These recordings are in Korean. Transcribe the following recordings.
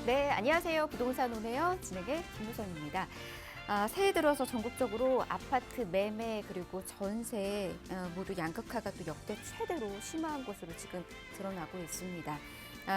네, 안녕하세요. 부동산 오네요. 진행의 김무선입니다. 새해 들어서 전국적으로 아파트 매매 그리고 전세 모두 양극화가 또 역대 최대로 심화한 것으로 지금 드러나고 있습니다.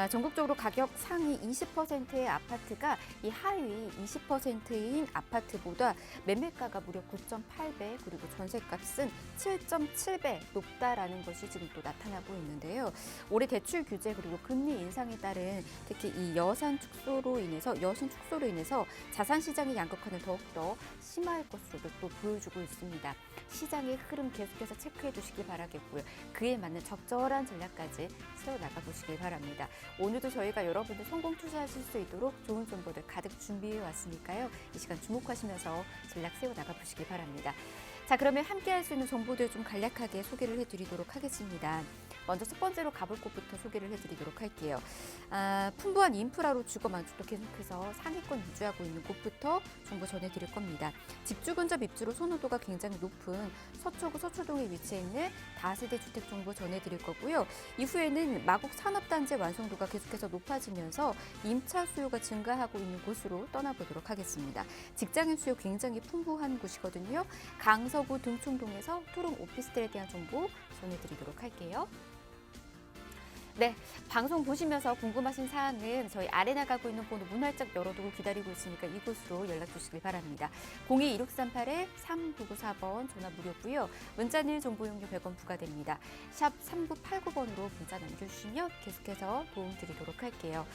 전국적으로 가격 상위 20%의 아파트가 이 하위 20%인 아파트보다 매매가가 무려 9.8배 그리고 전세값은 7.7배 높다라는 것이 지금 또 나타나고 있는데요. 올해 대출 규제 그리고 금리 인상에 따른 특히 이 여신 축소로 인해서 자산 시장의 양극화는 더욱더 심화할 것으로도 또 보여주고 있습니다. 시장의 흐름 계속해서 체크해 주시기 바라겠고요. 그에 맞는 적절한 전략까지 세워 나가 보시길 바랍니다. 오늘도 저희가 여러분들 성공 투자하실 수 있도록 좋은 정보들 가득 준비해 왔으니까요. 이 시간 주목하시면서 전략 세워 나가 보시길 바랍니다. 자, 그러면 함께 할 수 있는 정보들 좀 간략하게 소개를 해드리도록 하겠습니다. 먼저 첫 번째로 가볼 곳부터 소개를 해드리도록 할게요. 풍부한 인프라로 주거 만족도 계속해서 상위권 유지하고 있는 곳부터 정보 전해드릴 겁니다. 집주 근접 입주로 선호도가 굉장히 높은 서초구 서초동에 위치해 있는 다세대 주택 정보 전해드릴 거고요. 이후에는 마곡 산업단지 완성도가 계속해서 높아지면서 임차 수요가 증가하고 있는 곳으로 떠나보도록 하겠습니다. 직장인 수요 굉장히 풍부한 곳이거든요. 강서구 등촌동에서 투룸 오피스텔에 대한 정보 전해드리도록 할게요. 네, 방송 보시면서 궁금하신 사항은 저희 아래 나가고 있는 번호 문 활짝 열어두고 기다리고 있으니까 이곳으로 연락 주시길 바랍니다. 02-1638-3994번 전화 무료고요. 문자는 정보 용료 100원 부과됩니다. 샵 3989번으로 문자 남겨주시면 계속해서 도움 드리도록 할게요.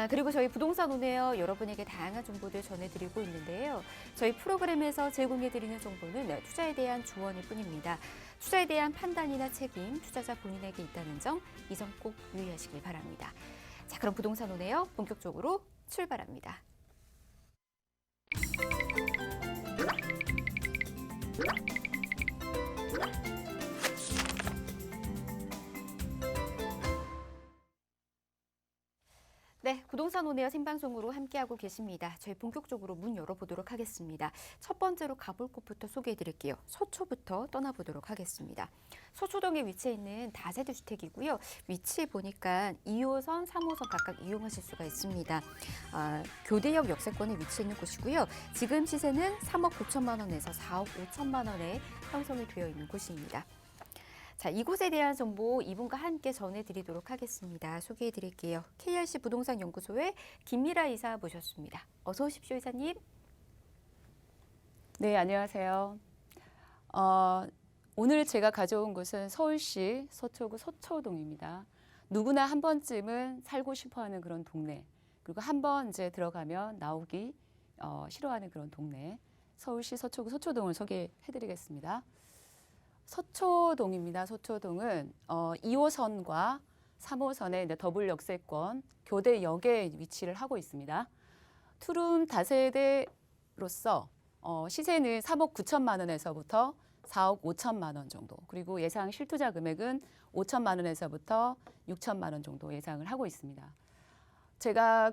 그리고 저희 부동산 오네요. 여러분에게 다양한 정보들 전해드리고 있는데요. 저희 프로그램에서 제공해드리는 정보는 투자에 대한 조언일 뿐입니다. 투자에 대한 판단이나 책임, 투자자 본인에게 있다는 점, 이 점 꼭 유의하시길 바랍니다. 자, 그럼 부동산 오네요. 본격적으로 출발합니다. 네, 부동산 오네요 생방송으로 함께하고 계십니다. 저희 본격적으로 문 열어보도록 하겠습니다. 첫 번째로 가볼 곳부터 소개해드릴게요. 서초부터 떠나보도록 하겠습니다. 서초동에 위치해 있는 다세대 주택이고요. 위치 보니까 2호선, 3호선 각각 이용하실 수가 있습니다. 교대역 역세권에 위치해 있는 곳이고요. 지금 시세는 3억 9천만 원에서 4억 5천만 원에 형성이 되어 있는 곳입니다. 자, 이곳에 대한 정보 이분과 함께 전해드리도록 하겠습니다. 소개해드릴게요. KRC 부동산 연구소의 김미라 이사 모셨습니다. 어서 오십시오, 이사님. 네, 안녕하세요. 오늘 제가 가져온 곳은 서울시 서초구 서초동입니다. 누구나 한 번쯤은 살고 싶어하는 그런 동네, 그리고 한 번 이제 들어가면 나오기 싫어하는 그런 동네, 서울시 서초구 서초동을 소개해드리겠습니다. 서초동입니다. 서초동은 2호선과 3호선의 더블 역세권 교대역에 위치를 하고 있습니다. 투룸 다세대로서 시세는 3억 9천만 원에서부터 4억 5천만 원 정도, 그리고 예상 실투자 금액은 5천만 원에서부터 6천만 원 정도 예상을 하고 있습니다. 제가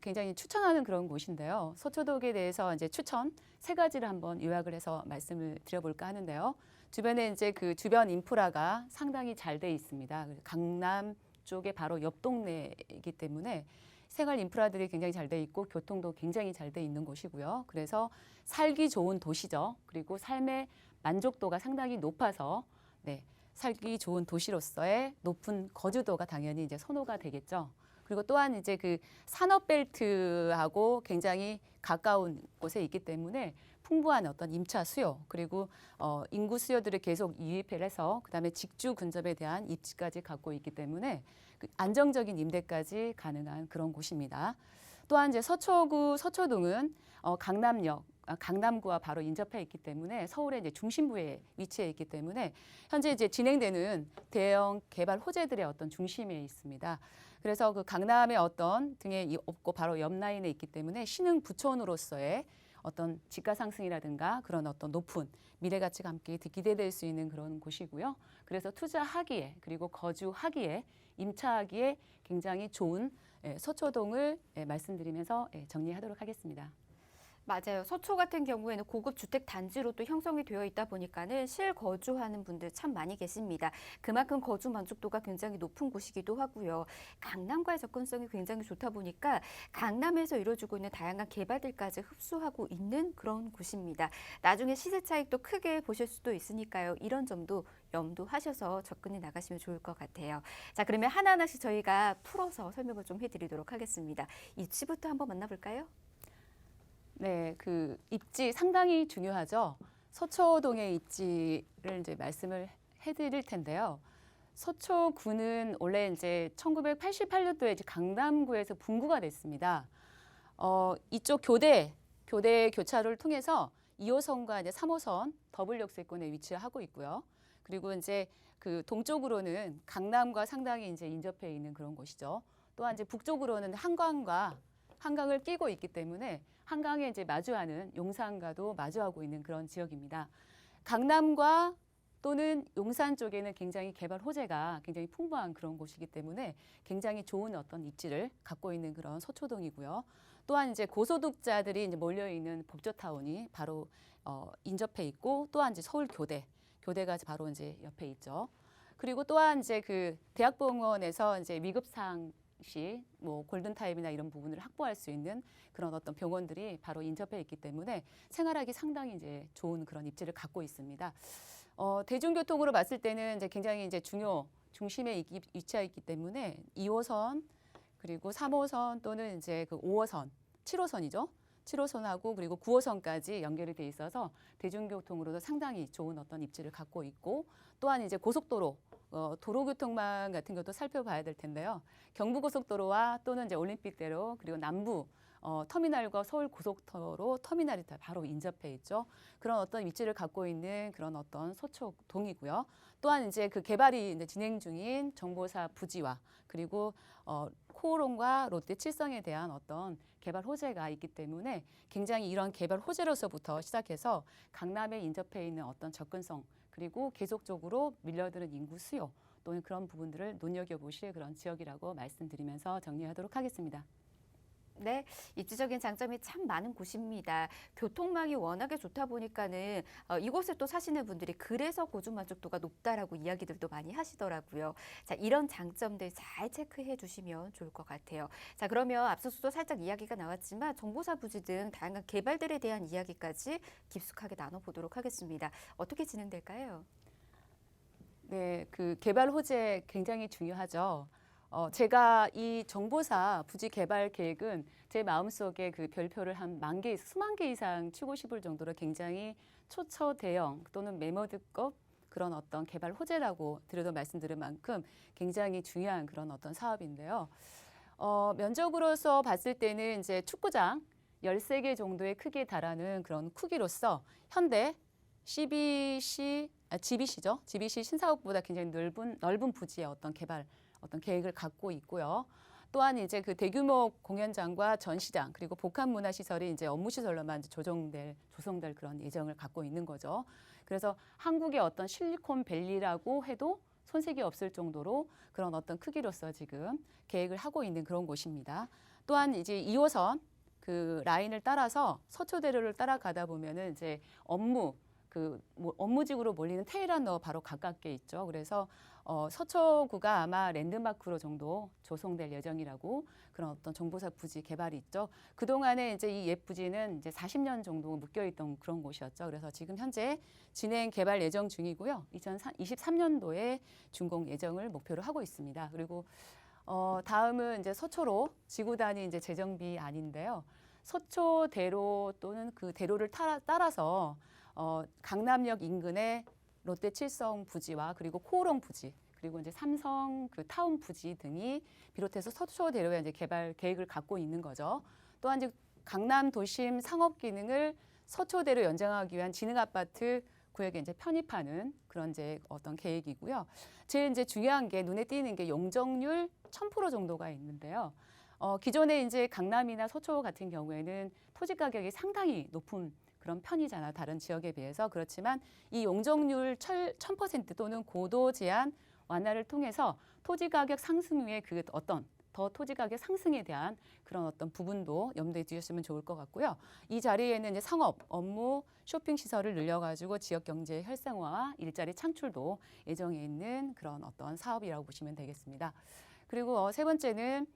굉장히 추천하는 그런 곳인데요. 서초동에 대해서 이제 추천 세 가지를 한번 요약을 해서 말씀을 드려볼까 하는데요. 주변에 이제 주변 인프라가 상당히 잘 돼 있습니다. 강남 쪽에 바로 옆 동네이기 때문에 생활 인프라들이 굉장히 잘 돼 있고 교통도 굉장히 잘 돼 있는 곳이고요. 그래서 살기 좋은 도시죠. 그리고 삶의 만족도가 상당히 높아서 살기 좋은 도시로서의 높은 거주도가 당연히 이제 선호가 되겠죠. 그리고 또한 이제 산업벨트하고 굉장히 가까운 곳에 있기 때문에 풍부한 어떤 임차 수요, 그리고 인구 수요들을 계속 유입을 해서 그다음에 직주 근접에 대한 입지까지 갖고 있기 때문에 안정적인 임대까지 가능한 그런 곳입니다. 또한 이제 서초구 서초동은 강남구와 바로 인접해 있기 때문에 서울의 이제 중심부에 위치해 있기 때문에 현재 이제 진행되는 대형 개발 호재들의 어떤 중심에 있습니다. 그래서 강남의 어떤 등에 없고 바로 옆 라인에 있기 때문에 신흥 부촌으로서의 어떤 집가 상승이라든가 그런 어떤 높은 미래 가치가 함께 기대될 수 있는 그런 곳이고요. 그래서 투자하기에 그리고 거주하기에 임차하기에 굉장히 좋은 서초동을 말씀드리면서 정리하도록 하겠습니다. 맞아요. 서초 같은 경우에는 고급 주택 단지로 또 형성이 되어 있다 보니까는 실거주하는 분들 참 많이 계십니다. 그만큼 거주 만족도가 굉장히 높은 곳이기도 하고요. 강남과의 접근성이 굉장히 좋다 보니까 강남에서 이루어지고 있는 다양한 개발들까지 흡수하고 있는 그런 곳입니다. 나중에 시세 차익도 크게 보실 수도 있으니까요. 이런 점도 염두하셔서 접근해 나가시면 좋을 것 같아요. 자, 그러면 하나하나씩 저희가 풀어서 설명을 좀 해드리도록 하겠습니다. 입지부터 한번 만나볼까요? 네, 그 입지 상당히 중요하죠. 서초동의 입지를 이제 말씀을 해드릴 텐데요. 서초구는 원래 이제 1988년도에 이제 강남구에서 분구가 됐습니다. 이쪽 교대 교차로를 통해서 2호선과 이제 3호선 더블 역세권에 위치를 하고 있고요. 그리고 이제 그 동쪽으로는 강남과 상당히 이제 인접해 있는 그런 곳이죠. 또한 이제 북쪽으로는 한강을 끼고 있기 때문에 한강에 이제 마주하는 용산과도 마주하고 있는 그런 지역입니다. 강남과 또는 용산 쪽에는 굉장히 개발 호재가 굉장히 풍부한 그런 곳이기 때문에 굉장히 좋은 어떤 입지를 갖고 있는 그런 서초동이고요. 또한 이제 고소득자들이 이제 몰려 있는 법조타운이 바로 인접해 있고, 또한 이제 교대가 바로 이제 옆에 있죠. 그리고 또한 이제 그 대학병원에서 이제 위급상 시 뭐 골든타임이나 이런 부분을 확보할 수 있는 그런 어떤 병원들이 바로 인접해 있기 때문에 생활하기 상당히 이제 좋은 그런 입지를 갖고 있습니다. 대중교통으로 봤을 때는 이제 굉장히 이제 중심에 위치해 있기 때문에 2호선 그리고 3호선 또는 이제 그 5호선, 7호선이죠. 7호선하고 그리고 9호선까지 연결이 돼 있어서 대중교통으로도 상당히 좋은 어떤 입지를 갖고 있고, 또한 이제 고속도로 도로교통망 같은 것도 살펴봐야 될 텐데요. 경부고속도로와 또는 이제 올림픽대로 그리고 남부 터미널과 서울 고속도로 터미널이 바로 인접해 있죠. 그런 어떤 위치를 갖고 있는 그런 어떤 서초동이고요. 또한 이제 그 개발이 이제 진행 중인 정보사 부지와 그리고 코오롱과 롯데 칠성에 대한 어떤 개발 호재가 있기 때문에 굉장히 이런 개발 호재로서부터 시작해서 강남에 인접해 있는 어떤 접근성 그리고 계속적으로 밀려드는 인구 수요 또는 그런 부분들을 눈여겨보실 그런 지역이라고 말씀드리면서 정리하도록 하겠습니다. 네, 입지적인 장점이 참 많은 곳입니다. 교통망이 워낙에 좋다 보니까는 이곳에 또 사시는 분들이 그래서 거주 만족도가 높다라고 이야기들도 많이 하시더라고요. 자, 이런 장점들 잘 체크해 주시면 좋을 것 같아요. 자, 그러면 앞서서도 살짝 이야기가 나왔지만 정보사 부지 등 다양한 개발들에 대한 이야기까지 깊숙하게 나눠보도록 하겠습니다. 어떻게 진행될까요? 네, 그 개발 호재 굉장히 중요하죠. 제가 이 정보사 부지 개발 계획은 제 마음속에 그 별표를 한 수만 개 이상 치고 싶을 정도로 굉장히 초처대형 또는 메머드급 그런 어떤 개발 호재라고 드려도 말씀드릴 만큼 굉장히 중요한 그런 어떤 사업인데요. 면적으로서 봤을 때는 이제 축구장 13개 정도의 크기에 달하는 그런 크기로서 현대 GBC죠. GBC 신사옥보다 굉장히 넓은 부지의 어떤 개발 어떤 계획을 갖고 있고요. 또한 이제 그 대규모 공연장과 전시장 그리고 복합 문화 시설이 이제 업무 시설로만 조성될 그런 예정을 갖고 있는 거죠. 그래서 한국의 어떤 실리콘밸리라고 해도 손색이 없을 정도로 그런 어떤 크기로서 지금 계획을 하고 있는 그런 곳입니다. 또한 이제 2호선 그 라인을 따라서 서초대로를 따라가다 보면은 이제 업무직으로 몰리는 테헤란로 바로 가깝게 있죠. 그래서 서초구가 아마 랜드마크로 정도 조성될 예정이라고 그런 어떤 정보사 부지 개발이 있죠. 그동안에 이제 이 옛 부지는 이제 40년 정도 묶여있던 그런 곳이었죠. 그래서 지금 현재 진행 개발 예정 중이고요. 2023년도에 준공 예정을 목표로 하고 있습니다. 그리고 다음은 이제 서초로 지구단위 이제 재정비 안인데요. 서초대로 또는 그 대로를 따라서 강남역 인근의 롯데 칠성 부지와 그리고 코오롱 부지 그리고 이제 삼성 그 타운 부지 등이 비롯해서 서초대로에 이제 개발 계획을 갖고 있는 거죠. 또한 이제 강남 도심 상업 기능을 서초대로 연장하기 위한 지능 아파트 구역에 이제 편입하는 그런 이제 어떤 계획이고요. 제일 이제 중요한 게 눈에 띄는 게 용적률 1000% 정도가 있는데요. 기존에 이제 강남이나 서초 같은 경우에는 토지 가격이 상당히 높은 그런 편이잖아, 다른 지역에 비해서. 그렇지만 이 용적률 1000% 또는 고도 제한 완화를 통해서 토지 가격 상승 후에 그 어떤 더 토지 가격 상승에 대한 그런 어떤 부분도 염두에 두셨으면 좋을 것 같고요. 이 자리에는 이제 상업, 업무, 쇼핑 시설을 늘려가지고 지역 경제 활성화와 일자리 창출도 예정에 있는 그런 어떤 사업이라고 보시면 되겠습니다. 그리고 세 번째는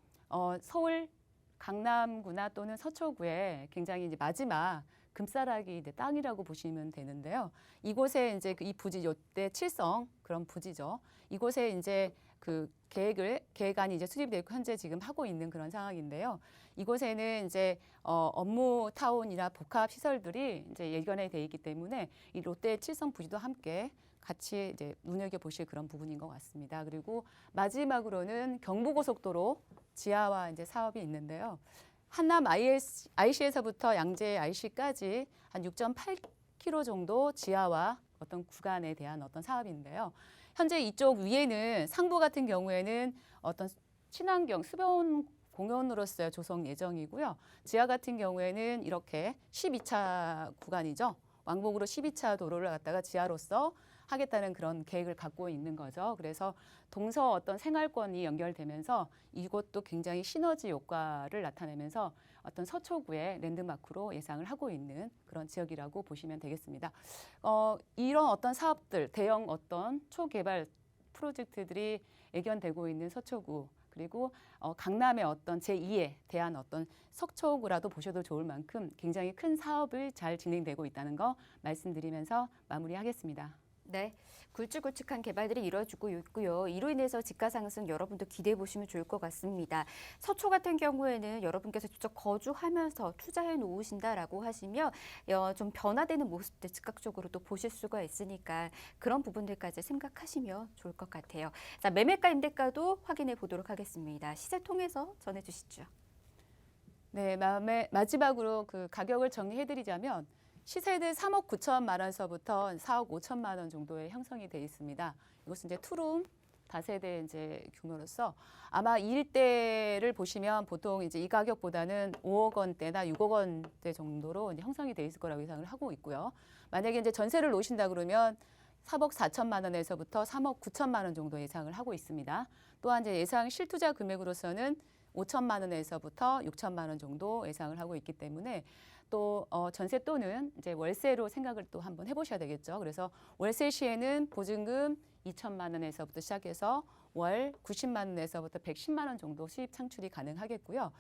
서울 강남구나 또는 서초구에 굉장히 이제 마지막 금싸라기 이제 땅이라고 보시면 되는데요. 이곳에 이제 이 부지 요때 칠성 그런 부지죠. 이곳에 이제 그 계획안이 이제 수립되고 현재 지금 하고 있는 그런 상황인데요. 이곳에는 이제 업무 타운이나 복합 시설들이 이제 예견에 돼 있기 때문에 이 롯데 칠성 부지도 함께 같이 이제 눈여겨 보실 그런 부분인 것 같습니다. 그리고 마지막으로는 경부고속도로 지하화 이제 사업이 있는데요. 한남 IC에서부터 양재 IC까지 한 6.8km 정도 지하화 어떤 구간에 대한 어떤 사업인데요. 현재 이쪽 위에는 상부 같은 경우에는 어떤 친환경 수변 공원으로서의 조성 예정이고요. 지하 같은 경우에는 이렇게 12차 구간이죠. 왕복으로 12차 도로를 갖다가 지하로서 하겠다는 그런 계획을 갖고 있는 거죠. 그래서 동서 어떤 생활권이 연결되면서 이곳도 굉장히 시너지 효과를 나타내면서 어떤 서초구의 랜드마크로 예상을 하고 있는 그런 지역이라고 보시면 되겠습니다. 이런 어떤 사업들, 대형 어떤 초개발 프로젝트들이 예견되고 있는 서초구 그리고 강남의 어떤 제2에 대한 어떤 서초구라도 보셔도 좋을 만큼 굉장히 큰 사업을 잘 진행되고 있다는 거 말씀드리면서 마무리하겠습니다. 네, 굵직굵직한 개발들이 이루어지고 있고요. 이로 인해서 집가 상승 여러분도 기대해 보시면 좋을 것 같습니다. 서초 같은 경우에는 여러분께서 직접 거주하면서 투자해 놓으신다라고 하시면 좀 변화되는 모습들 즉각적으로 또 보실 수가 있으니까 그런 부분들까지 생각하시면 좋을 것 같아요. 자, 매매가 임대가도 확인해 보도록 하겠습니다. 시세 통해서 전해 주시죠. 네, 마지막으로 그 가격을 정리해드리자면 시세는 3억 9천만 원서부터 4억 5천만 원 정도에 형성이 돼 있습니다. 이것은 이제 투룸 다세대 이제 규모로서 아마 이 일대를 보시면 보통 이제 이 가격보다는 5억 원대나 6억 원대 정도로 이제 형성이 돼 있을 거라고 예상을 하고 있고요. 만약에 이제 전세를 놓으신다 그러면 4억 4천만 원에서부터 3억 9천만 원 정도 예상을 하고 있습니다. 또한 이제 예상 실투자 금액으로서는 5천만 원에서부터 6천만 원 정도 예상을 하고 있기 때문에 또 전세 또는 이제 월세로 생각을 또 한번 해보셔야 되겠죠. 그래서 월세 시에는 보증금 2천만 원에서부터 시작해서 월 90만 원에서부터 110만 원 정도 수입 창출이 가능하겠고요.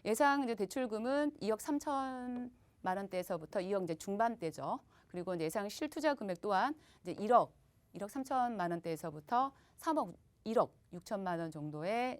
예상 이제 대출금은 2억 3천만 원대에서부터 2억 이제 중반대죠. 그리고 이제 예상 실투자 금액 또한 이제 1억 3천만 원대에서부터 3억 1억 6천만 원 정도의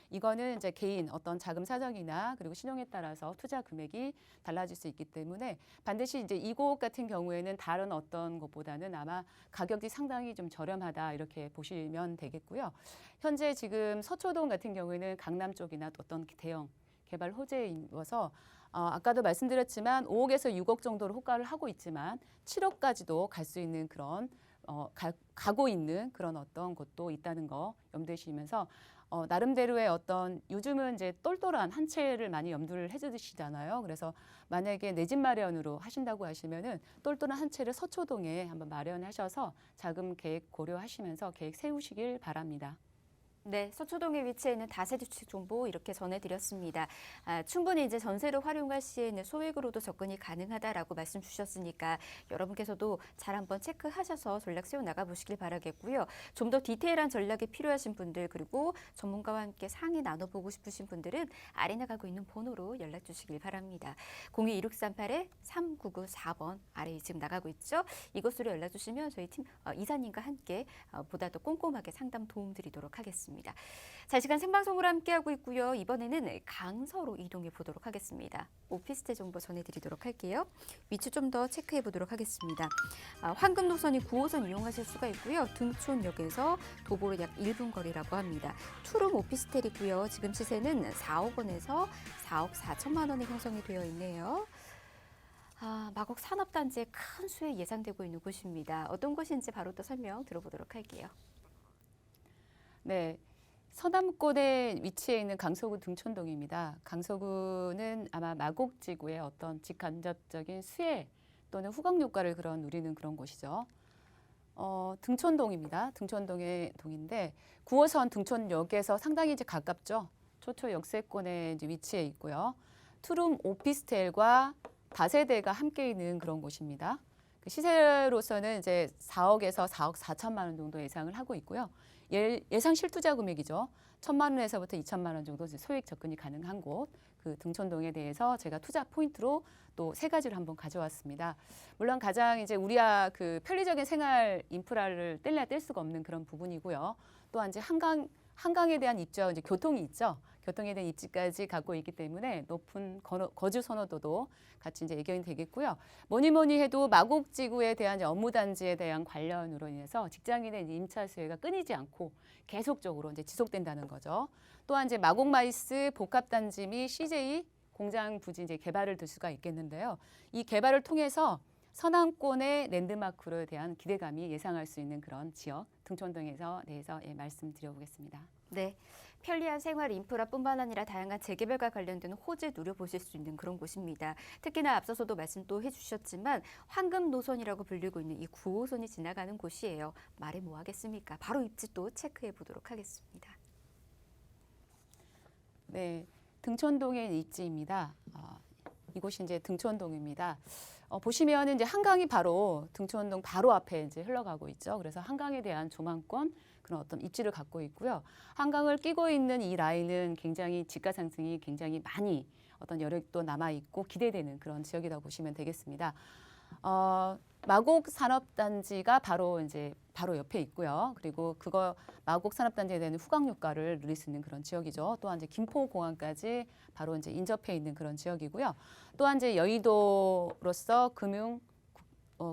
이거는 이제 개인 어떤 자금 사정이나 그리고 신용에 따라서 투자 금액이 달라질 수 있기 때문에 반드시 이제 이곳 같은 경우에는 다른 어떤 것보다는 아마 가격이 상당히 좀 저렴하다 이렇게 보시면 되겠고요. 현재 지금 서초동 같은 경우에는 강남 쪽이나 어떤 대형 개발 호재에 있어서 아까도 말씀드렸지만 5억에서 6억 정도로 호가를 하고 있지만 7억까지도 갈 수 있는 그런 가고 있는 그런 어떤 곳도 있다는 거 염두에 두시면서 나름대로의 어떤 요즘은 이제 똘똘한 한 채를 많이 염두를 해주시잖아요. 그래서 만약에 내 집 마련으로 하신다고 하시면은 똘똘한 한 채를 서초동에 한번 마련하셔서 자금 계획 고려하시면서 계획 세우시길 바랍니다. 네, 서초동에 위치해 있는 다세대 주택 정보 이렇게 전해드렸습니다. 충분히 이제 전세를 활용할 시에는 소액으로도 접근이 가능하다라고 말씀 주셨으니까 여러분께서도 잘 한번 체크하셔서 전략 세워 나가 보시길 바라겠고요. 좀 더 디테일한 전략이 필요하신 분들 그리고 전문가와 함께 상의 나눠보고 싶으신 분들은 아래 나가고 있는 번호로 연락 주시길 바랍니다. 02-2638-3994번 아래 지금 나가고 있죠. 이곳으로 연락 주시면 저희 팀 이사님과 함께 보다 더 꼼꼼하게 상담 도움 드리도록 하겠습니다. 자, 이 시간 생방송으로 함께하고 있고요. 이번에는 강서로 이동해 보도록 하겠습니다. 오피스텔 정보 전해드리도록 할게요. 위치 좀 더 체크해 보도록 하겠습니다. 황금 노선이 9호선 이용하실 수가 있고요. 등촌역에서 도보로 약 1분 거리라고 합니다. 투룸 오피스텔이고요. 지금 시세는 4억 원에서 4억 4천만 원에 형성이 되어 있네요. 마곡 산업단지의 큰 수혜 예상되고 있는 곳입니다. 어떤 곳인지 바로 또 설명 들어보도록 할게요. 네, 서남권에 위치해 있는 강서구 등촌동입니다. 강서구는 아마 마곡지구의 어떤 직간접적인 수혜 또는 후광 효과를 누리는 그런 곳이죠. 등촌동입니다. 등촌동의 동인데 9호선 등촌역에서 상당히 이제 가깝죠. 초초 역세권에 이제 위치해 있고요. 투룸 오피스텔과 다세대가 함께 있는 그런 곳입니다. 그 시세로서는 이제 4억에서 4억 4천만 원 정도 예상을 하고 있고요. 예상 실투자 금액이죠. 1,000만 원에서부터 2천만 원 정도 소액 접근이 가능한 곳, 그 등촌동에 대해서 제가 투자 포인트로 또 세 가지를 한번 가져왔습니다. 물론 가장 이제 우리야 그 편리적인 생활 인프라를 뗄래야 뗄 수가 없는 그런 부분이고요. 또한 이제 한강에 대한 입지와 이제 교통이 있죠. 교통에 대한 입지까지 갖고 있기 때문에 높은 거주 선호도도 같이 이제 예견이 되겠고요. 뭐니 해도 마곡지구에 대한 이제 업무단지에 대한 관련으로 인해서 직장인의 이제 임차 수요가 끊이지 않고 계속적으로 이제 지속된다는 거죠. 또한 이제 마곡마이스 복합단지 및 CJ 공장 부지 이제 개발을 들 수가 있겠는데요. 이 개발을 통해서 서남권의 랜드마크로에 대한 기대감이 예상할 수 있는 그런 지역 등촌동에서 대해서 말씀드려보겠습니다. 네, 편리한 생활 인프라뿐만 아니라 다양한 재개발과 관련된 호재 누려보실 수 있는 그런 곳입니다. 특히나 앞서서도 말씀 또 해주셨지만 황금 노선이라고 불리고 있는 이 9호선이 지나가는 곳이에요. 말해 뭐 하겠습니까? 바로 입지 또 체크해 보도록 하겠습니다. 네, 등촌동의 입지입니다. 이곳이 이제 등촌동입니다. 보시면 이제 한강이 바로 등촌동 바로 앞에 이제 흘러가고 있죠. 그래서 한강에 대한 조망권 그런 어떤 입지를 갖고 있고요. 한강을 끼고 있는 이 라인은 굉장히 집가 상승이 굉장히 많이 어떤 여력도 남아 있고 기대되는 그런 지역이라고 보시면 되겠습니다. 마곡 산업단지가 바로 옆에 있고요. 그리고 그거 마곡 산업단지에 대한 후광 효과를 누릴 수 있는 그런 지역이죠. 또한 이제 김포공항까지 바로 이제 인접해 있는 그런 지역이고요. 또한 이제 여의도로서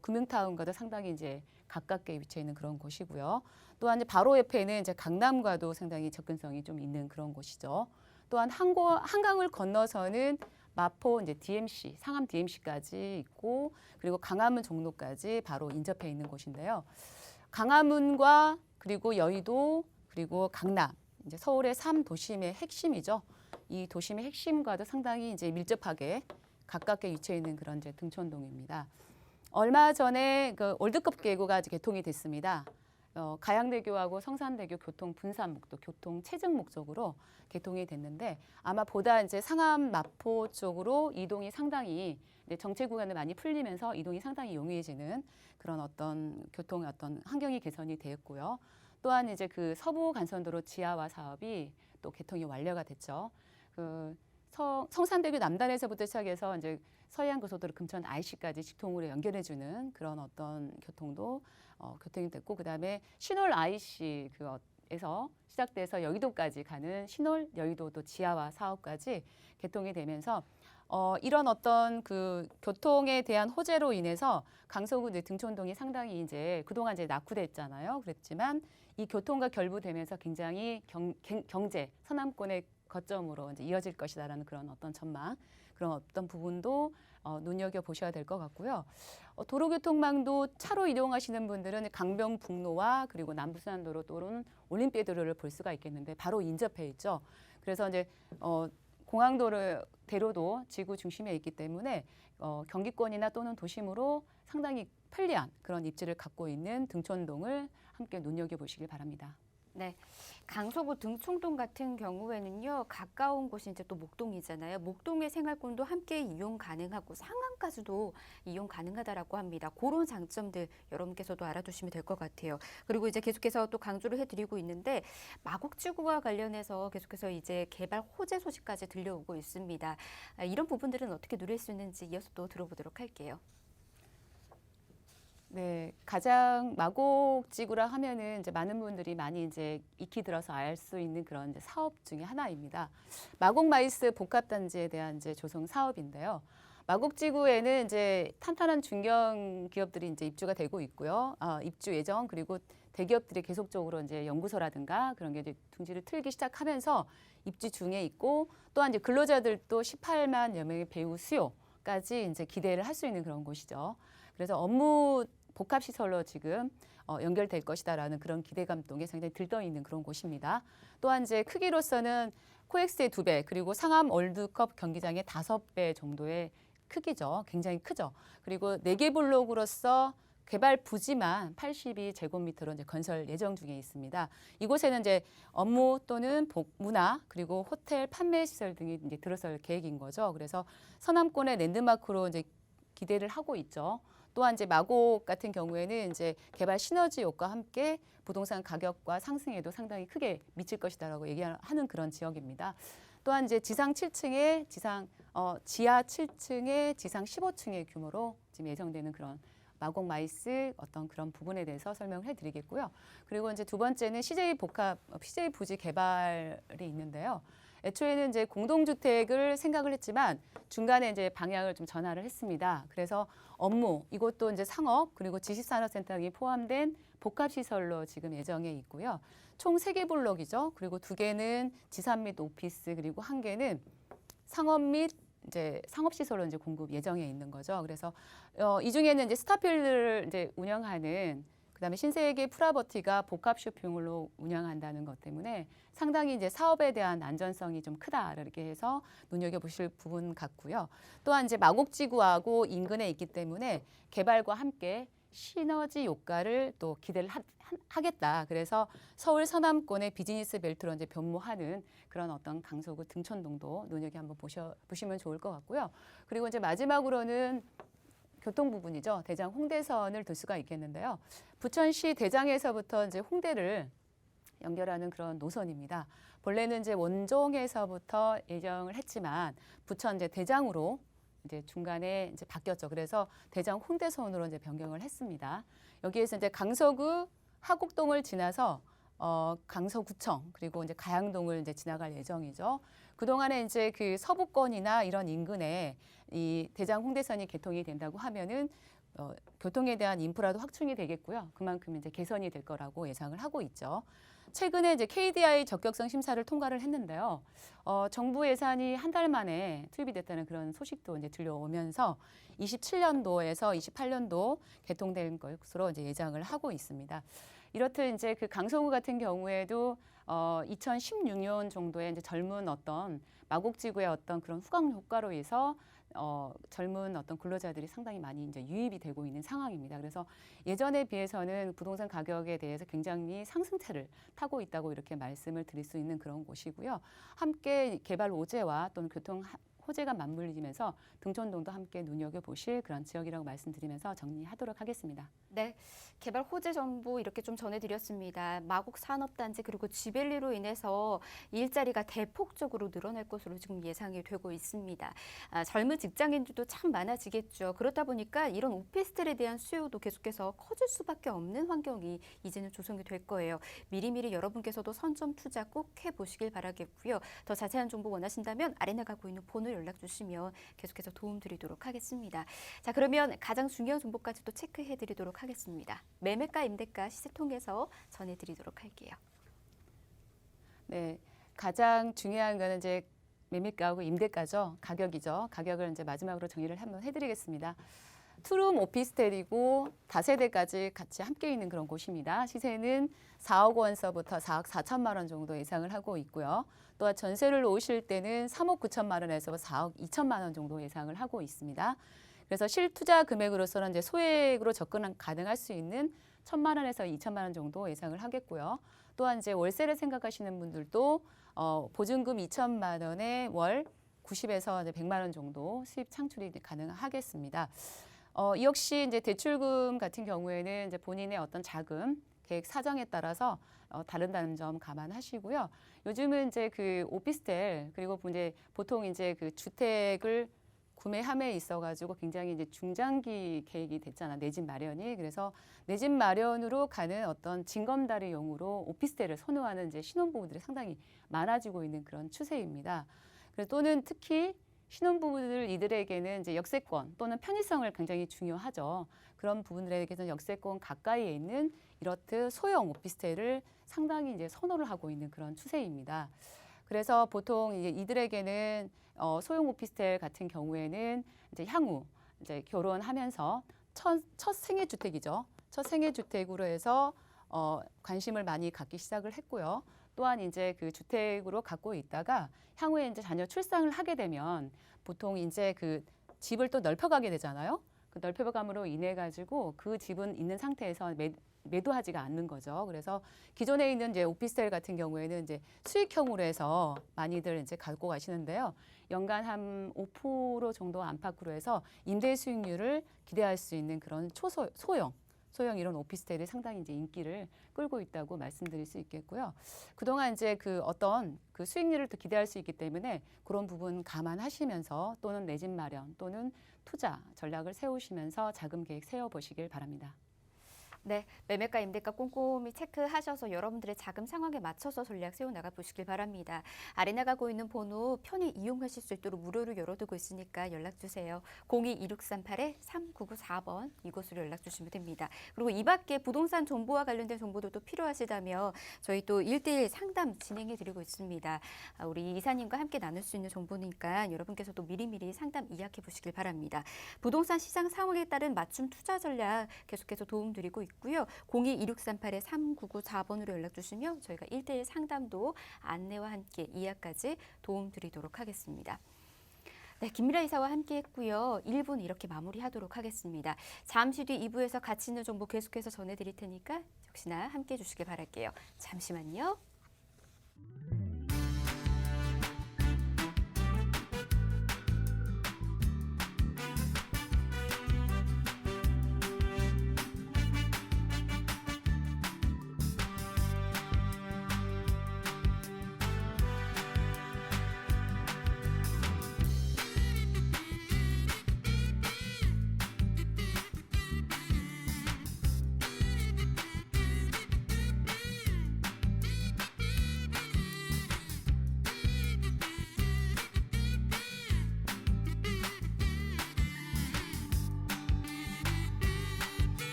금융타운과도 상당히 이제 가깝게 위치해 있는 그런 곳이고요. 또한 이제 바로 옆에는 이제 강남과도 상당히 접근성이 좀 있는 그런 곳이죠. 또한 한강을 건너서는 마포 이제 DMC, 상암 DMC까지 있고 그리고 강화문 종로까지 바로 인접해 있는 곳인데요. 강화문과 그리고 여의도 그리고 강남 이제 서울의 3도심의 핵심이죠. 이 도심의 핵심과도 상당히 이제 밀접하게 가깝게 위치해 있는 그런 이제 등촌동입니다. 얼마 전에 그 월드컵 개구가 개통이 됐습니다. 가양대교하고 성산대교 교통 분산 목적, 교통 체증 목적으로 개통이 됐는데 아마 보다 이제 상암 마포 쪽으로 이동이 상당히 정체 구간을 많이 풀리면서 이동이 상당히 용이해지는 그런 어떤 교통의 어떤 환경이 개선이 되었고요. 또한 이제 그 서부 간선도로 지하화 사업이 또 개통이 완료가 됐죠. 그 성산대교 남단에서부터 시작해서 이제 서해안 고속도로 금천 IC까지 직통으로 연결해주는 그런 어떤 교통도 교통이 됐고 그다음에 신월 IC 그에서 시작돼서 여의도까지 가는 신월 여의도도 지하화 사업까지 개통이 되면서 이런 어떤 그 교통에 대한 호재로 인해서 강서구 등촌동이 상당히 이제 그동안 이제 낙후됐잖아요. 그랬지만 이 교통과 결부되면서 굉장히 경제 서남권의 거점으로 이제 이어질 것이다라는 그런 어떤 전망, 그런 어떤 부분도 눈여겨 보셔야 될 것 같고요. 도로교통망도 차로 이동하시는 분들은 강변북로와 그리고 남부순환도로 또는 올림픽도로를 볼 수가 있겠는데 바로 인접해 있죠. 그래서 이제 공항도로대로도 지구 중심에 있기 때문에 경기권이나 또는 도심으로 상당히 편리한 그런 입지를 갖고 있는 등촌동을 함께 눈여겨 보시길 바랍니다. 네, 강서구 등촌동 같은 경우에는요 가까운 곳이 이제 또 목동이잖아요. 목동의 생활권도 함께 이용 가능하고 상암까지도 이용 가능하다라고 합니다. 그런 장점들 여러분께서도 알아두시면 될 것 같아요. 그리고 이제 계속해서 또 강조를 해드리고 있는데 마곡지구와 관련해서 계속해서 이제 개발 호재 소식까지 들려오고 있습니다. 이런 부분들은 어떻게 누릴 수 있는지 이어서 또 들어보도록 할게요. 네, 가장 마곡지구라 하면은 이제 많은 분들이 많이 이제 익히 들어서 알 수 있는 그런 이제 사업 중에 하나입니다. 마곡마이스 복합단지에 대한 이제 조성 사업인데요. 마곡지구에는 이제 탄탄한 중견 기업들이 이제 입주가 되고 있고요. 입주 예정 그리고 대기업들이 계속적으로 이제 연구소라든가 그런 게 이제 둥지를 틀기 시작하면서 입주 중에 있고 또한 이제 근로자들도 18만여 명의 배우 수요까지 이제 기대를 할 수 있는 그런 곳이죠. 그래서 업무 복합시설로 지금 연결될 것이다라는 그런 기대감 동에 상당히 들떠 있는 그런 곳입니다. 또한 이제 크기로서는 코엑스의 2배 그리고 상암 월드컵 경기장의 5배 정도의 크기죠. 굉장히 크죠. 그리고 4개 블록으로서 개발 부지만 82제곱미터로 이제 건설 예정 중에 있습니다. 이곳에는 이제 업무 또는 문화 그리고 호텔 판매 시설 등이 이제 들어설 계획인 거죠. 그래서 서남권의 랜드마크로 이제 기대를 하고 있죠. 또한 이제 마곡 같은 경우에는 이제 개발 시너지 효과와 함께 부동산 가격과 상승에도 상당히 크게 미칠 것이다라고 얘기하는 그런 지역입니다. 또한 이제 지상 7층에 지하 7층에 지상 15층의 규모로 지금 예정되는 그런 마곡 마이스 어떤 그런 부분에 대해서 설명을 해드리겠고요. 그리고 이제 두 번째는 CJ 부지 개발이 있는데요. 애초에는 이제 공동주택을 생각을 했지만 중간에 이제 방향을 좀 전환을 했습니다. 그래서 업무, 이것도 이제 상업 그리고 지식산업센터 등이 포함된 복합시설로 지금 예정에 있고요. 총 3개 블록이죠. 그리고 2개는 지산 및 오피스 그리고 1개는 상업 및 이제 상업시설로 이제 공급 예정에 있는 거죠. 그래서 이 중에는 이제 스타필드를 이제 운영하는 그다음에 신세계 프라버티가 복합 쇼핑몰로 운영한다는 것 때문에 상당히 이제 사업에 대한 안전성이 좀 크다 이렇게 해서 눈여겨보실 부분 같고요. 또한 이제 마곡지구하고 인근에 있기 때문에 개발과 함께 시너지 효과를 또 기대를 하겠다. 그래서 서울 서남권의 비즈니스 벨트로 이제 변모하는 그런 어떤 강서구 등촌동도 눈여겨 한번 보시면 좋을 것 같고요. 그리고 이제 마지막으로는 교통 부분이죠. 대장 홍대선을 둘 수가 있겠는데요. 부천시 대장에서부터 이제 홍대를 연결하는 그런 노선입니다. 본래는 이제 원종에서부터 예정을 했지만 부천 이제 대장으로 이제 중간에 이제 바뀌었죠. 그래서 대장 홍대선으로 이제 변경을 했습니다. 여기에서 이제 강서구 하곡동을 지나서 강서구청 그리고 이제 가양동을 이제 지나갈 예정이죠. 그동안에 이제 그 서부권이나 이런 인근에 이 대장 홍대선이 개통이 된다고 하면은 교통에 대한 인프라도 확충이 되겠고요. 그만큼 이제 개선이 될 거라고 예상을 하고 있죠. 최근에 이제 KDI 적격성 심사를 통과를 했는데요. 정부 예산이 한 달 만에 투입이 됐다는 그런 소식도 이제 들려오면서 27년도에서 28년도 개통될 것으로 이제 예상을 하고 있습니다. 이렇듯 이제 그 강서구 같은 경우에도 2016년 정도에 이제 젊은 어떤 마곡지구의 어떤 그런 후광 효과로 해서 젊은 어떤 근로자들이 상당히 많이 이제 유입이 되고 있는 상황입니다. 그래서 예전에 비해서는 부동산 가격에 대해서 굉장히 상승세를 타고 있다고 이렇게 말씀을 드릴 수 있는 그런 곳이고요. 함께 개발 호재와 또는 교통 호재가 맞물리면서 등촌동도 함께 눈여겨보실 그런 지역이라고 말씀드리면서 정리하도록 하겠습니다. 네, 개발 호재 정보 이렇게 좀 전해드렸습니다. 마곡 산업단지 그리고 지벨리로 인해서 일자리가 대폭적으로 늘어날 것으로 지금 예상이 되고 있습니다. 젊은 직장인들도 참 많아지겠죠. 그렇다 보니까 이런 오피스텔에 대한 수요도 계속해서 커질 수밖에 없는 환경이 이제는 조성이 될 거예요. 미리미리 여러분께서도 선점 투자 꼭 해보시길 바라겠고요. 더 자세한 정보 원하신다면 아래 나가고 있는 번호 연락 주시면 계속해서 도움드리도록 하겠습니다. 자, 그러면 가장 중요한 정보까지도 체크해드리도록 하겠습니다. 매매가, 임대가 시세 통해서 전해드리도록 할게요. 네, 가장 중요한 거는 이제 매매가하고 임대가죠. 가격이죠. 가격을 이제 마지막으로 정리를 한번 해드리겠습니다. 투룸 오피스텔이고 다세대까지 같이 함께 있는 그런 곳입니다. 시세는 4억 원서부터 4억 4천만 원 정도 예상을 하고 있고요. 또한 전세를 오실 때는 3억 9천만 원에서 4억 2천만 원 정도 예상을 하고 있습니다. 그래서 실투자 금액으로서는 이제 소액으로 접근 가능할 수 있는 1천만 원에서 2천만 원 정도 예상을 하겠고요. 또한 이제 월세를 생각하시는 분들도 보증금 2천만 원에 월 90에서 이제 100만 원 정도 수입 창출이 가능하겠습니다. 이 역시 이제 대출금 같은 경우에는 이제 본인의 어떤 자금 계획 사정에 따라서 다른다는 점 감안하시고요. 요즘은 이제 그 오피스텔 그리고 이제 보통 이제 그 주택을 구매함에 있어가지고 굉장히 이제 중장기 계획이 됐잖아. 내 집 마련이. 그래서 내 집 마련으로 가는 어떤 징검다리용으로 오피스텔을 선호하는 이제 신혼부부들이 상당히 많아지고 있는 그런 추세입니다. 그래서 또는 특히 신혼부부들 이들에게는 이제 역세권 또는 편의성을 굉장히 중요하죠. 그런 부분들에게는 역세권 가까이에 있는 이렇듯 소형 오피스텔을 상당히 이제 선호를 하고 있는 그런 추세입니다. 그래서 보통 이제 이들에게는 소형 오피스텔 같은 경우에는 이제 향후 이제 결혼하면서 첫 생애 주택이죠. 첫 생애 주택으로 해서 관심을 많이 갖기 시작을 했고요. 또한 이제 그 주택으로 갖고 있다가 향후에 이제 자녀 출산을 하게 되면 보통 이제 그 집을 또 넓혀가게 되잖아요. 그 넓혀감으로 인해 가지고 그 집은 있는 상태에서 매도하지가 않는 거죠. 그래서 기존에 있는 이제 오피스텔 같은 경우에는 이제 수익형으로 해서 많이들 이제 갖고 가시는데요. 연간 한 5% 정도 안팎으로 해서 임대 수익률을 기대할 수 있는 그런 소형 이런 오피스텔이 상당히 이제 인기를 끌고 있다고 말씀드릴 수 있겠고요. 그동안 이제 그 어떤 그 수익률을 또 기대할 수 있기 때문에 그런 부분 감안하시면서 또는 내 집 마련 또는 투자 전략을 세우시면서 자금 계획 세워보시길 바랍니다. 네, 매매가 임대가 꼼꼼히 체크하셔서 여러분들의 자금 상황에 맞춰서 전략 세워나가 보시길 바랍니다. 아래 나가고 있는 번호 편히 이용하실 수 있도록 무료로 열어두고 있으니까 연락주세요. 02-2638-3994번 이곳으로 연락주시면 됩니다. 그리고 이 밖에 부동산 정보와 관련된 정보들도 필요하시다면 저희 또 1대1 상담 진행해드리고 있습니다. 우리 이사님과 함께 나눌 수 있는 정보니까 여러분께서도 미리미리 상담 이야기해 보시길 바랍니다. 부동산 시장 상황에 따른 맞춤 투자 전략 계속해서 도움드리고 있고요. 02-2638-3994번으로 연락 주시면 저희가 1대1 상담도 안내와 함께 이야까지 도움드리도록 하겠습니다. 네, 김미라 이사와 함께 했고요. 1부는 이렇게 마무리하도록 하겠습니다. 잠시 뒤 2부에서 가치 있는 정보 계속해서 전해드릴 테니까 역시나 함께 해주시길 바랄게요. 잠시만요.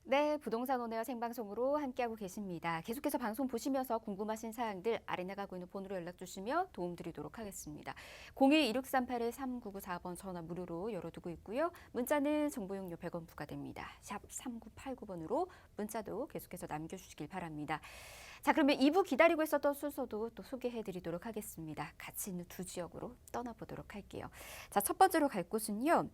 네, 부동산 오네어 생방송으로 함께하고 계십니다. 계속해서 방송 보시면서 궁금하신 사항들 아래 나가고 있는 번호로 연락 주시면 도움드리도록 하겠습니다. 02-2638-3994번 전화 무료로 열어두고 있고요. 문자는 정보용료 100원 부과됩니다. 샵 3989번으로 문자도 계속해서 남겨주시길 바랍니다. 자, 그러면 2부 기다리고 있었던 순서도 또 소개해드리도록 하겠습니다. 가치 있는 두 지역으로 떠나보도록 할게요. 자, 첫 번째로 갈 곳은요.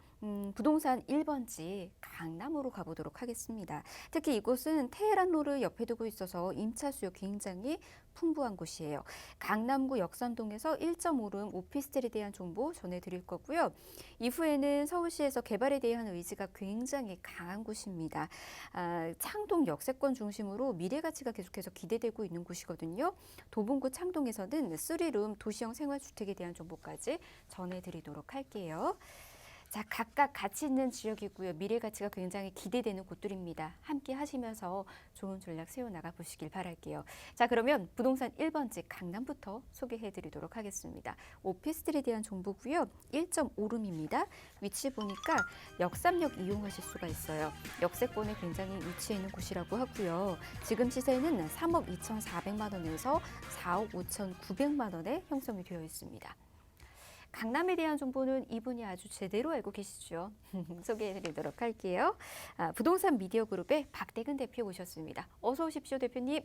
부동산 1번지 강남으로 가보도록 하겠습니다. 특히 이곳은 테헤란로를 옆에 두고 있어서 임차 수요 굉장히 풍부한 곳이에요. 강남구 역삼동에서 1.5룸 오피스텔에 대한 정보 전해드릴 거고요. 이후에는 서울시에서 개발에 대한 의지가 굉장히 강한 곳입니다. 창동 역세권 중심으로 미래 가치가 계속해서 기대되고 있는 곳이거든요. 도봉구 창동에서는 3룸 도시형 생활주택에 대한 정보까지 전해드리도록 할게요. 자, 각각 가치 있는 지역이고요. 미래 가치가 굉장히 기대되는 곳들입니다. 함께 하시면서 좋은 전략 세워나가 보시길 바랄게요. 자, 그러면 부동산 1번지 강남부터 소개해드리도록 하겠습니다. 오피스텔에 대한 정보고요. 1.5룸입니다. 위치 보니까 역삼역 이용하실 수가 있어요. 역세권에 굉장히 위치해 있는 곳이라고 하고요. 지금 시세는 3억 2,400만 원에서 4억 5,900만 원에 형성이 되어 있습니다. 강남에 대한 정보는 이분이 아주 제대로 알고 계시죠. 소개해드리도록 할게요. 부동산 미디어 그룹의 박대근 대표 오셨습니다. 어서 오십시오, 대표님.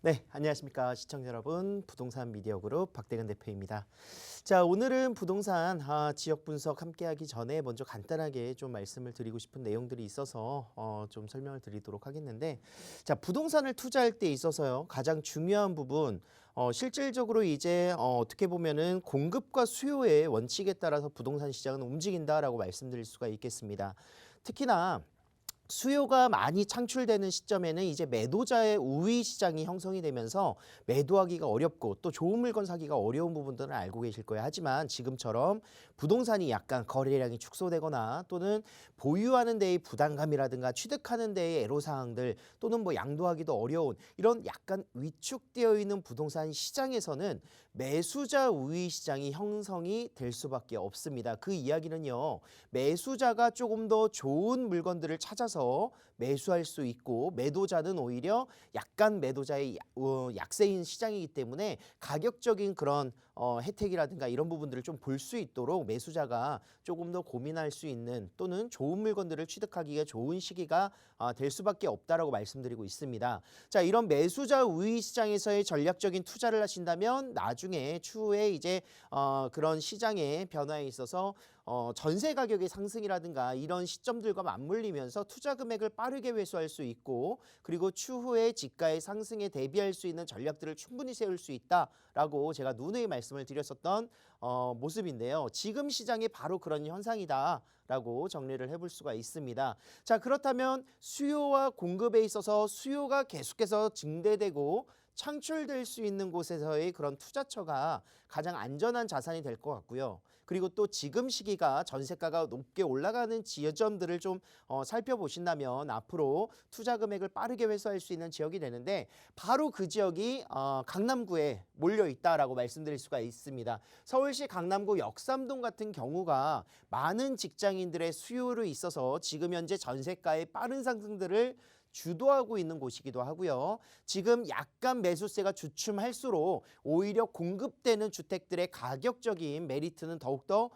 네, 안녕하십니까 시청자 여러분. 부동산 미디어 그룹 박대근 대표입니다. 자, 오늘은 부동산 지역 분석 함께하기 전에 먼저 간단하게 좀 말씀을 드리고 싶은 내용들이 있어서 좀 설명을 드리도록 하겠는데, 자, 부동산을 투자할 때 있어서요 가장 중요한 부분 실질적으로 이제 어떻게 보면은 공급과 수요의 원칙에 따라서 부동산 시장은 움직인다라고 말씀드릴 수가 있겠습니다. 특히나 수요가 많이 창출되는 시점에는 이제 매도자의 우위 시장이 형성이 되면서 매도하기가 어렵고 또 좋은 물건 사기가 어려운 부분들은 알고 계실 거예요. 하지만 지금처럼 부동산이 약간 거래량이 축소되거나 또는 보유하는 데의 부담감이라든가 취득하는 데의 애로사항들 또는 뭐 양도하기도 어려운 이런 약간 위축되어 있는 부동산 시장에서는 매수자 우위 시장이 형성이 될 수밖에 없습니다. 그 이야기는요. 매수자가 조금 더 좋은 물건들을 찾아서 매수할 수 있고 매도자는 오히려 약간 매도자의 약세인 시장이기 때문에 가격적인 그런 혜택이라든가 이런 부분들을 좀 볼 수 있도록 매수자가 조금 더 고민할 수 있는 또는 좋은 물건들을 취득하기가 좋은 시기가 될 수밖에 없다라고 말씀드리고 있습니다. 자, 이런 매수자 우위 시장에서의 전략적인 투자를 하신다면 나중에 추후에 이제 그런 시장의 변화에 있어서 전세 가격의 상승이라든가 이런 시점들과 맞물리면서 투자 금액을 빠르게 회수할 수 있고 그리고 추후에 지가의 상승에 대비할 수 있는 전략들을 충분히 세울 수 있다라고 제가 누누이 말씀을 드렸었던 모습인데요. 지금 시장이 바로 그런 현상이다라고 정리를 해볼 수가 있습니다. 자, 그렇다면 수요와 공급에 있어서 수요가 계속해서 증대되고 창출될 수 있는 곳에서의 그런 투자처가 가장 안전한 자산이 될 것 같고요. 그리고 또 지금 시기가 전세가가 높게 올라가는 지점들을 좀 살펴보신다면 앞으로 투자 금액을 빠르게 회수할 수 있는 지역이 되는데 바로 그 지역이 강남구에 몰려 있다라고 말씀드릴 수가 있습니다. 서울시 강남구 역삼동 같은 경우가 많은 직장인들의 수요로 있어서 지금 현재 전세가의 빠른 상승들을 주도하고 있는 곳이기도 하고요. 지금 약간 매수세가 주춤할수록 오히려 공급되는 주택들의 가격적인 메리트는 더욱더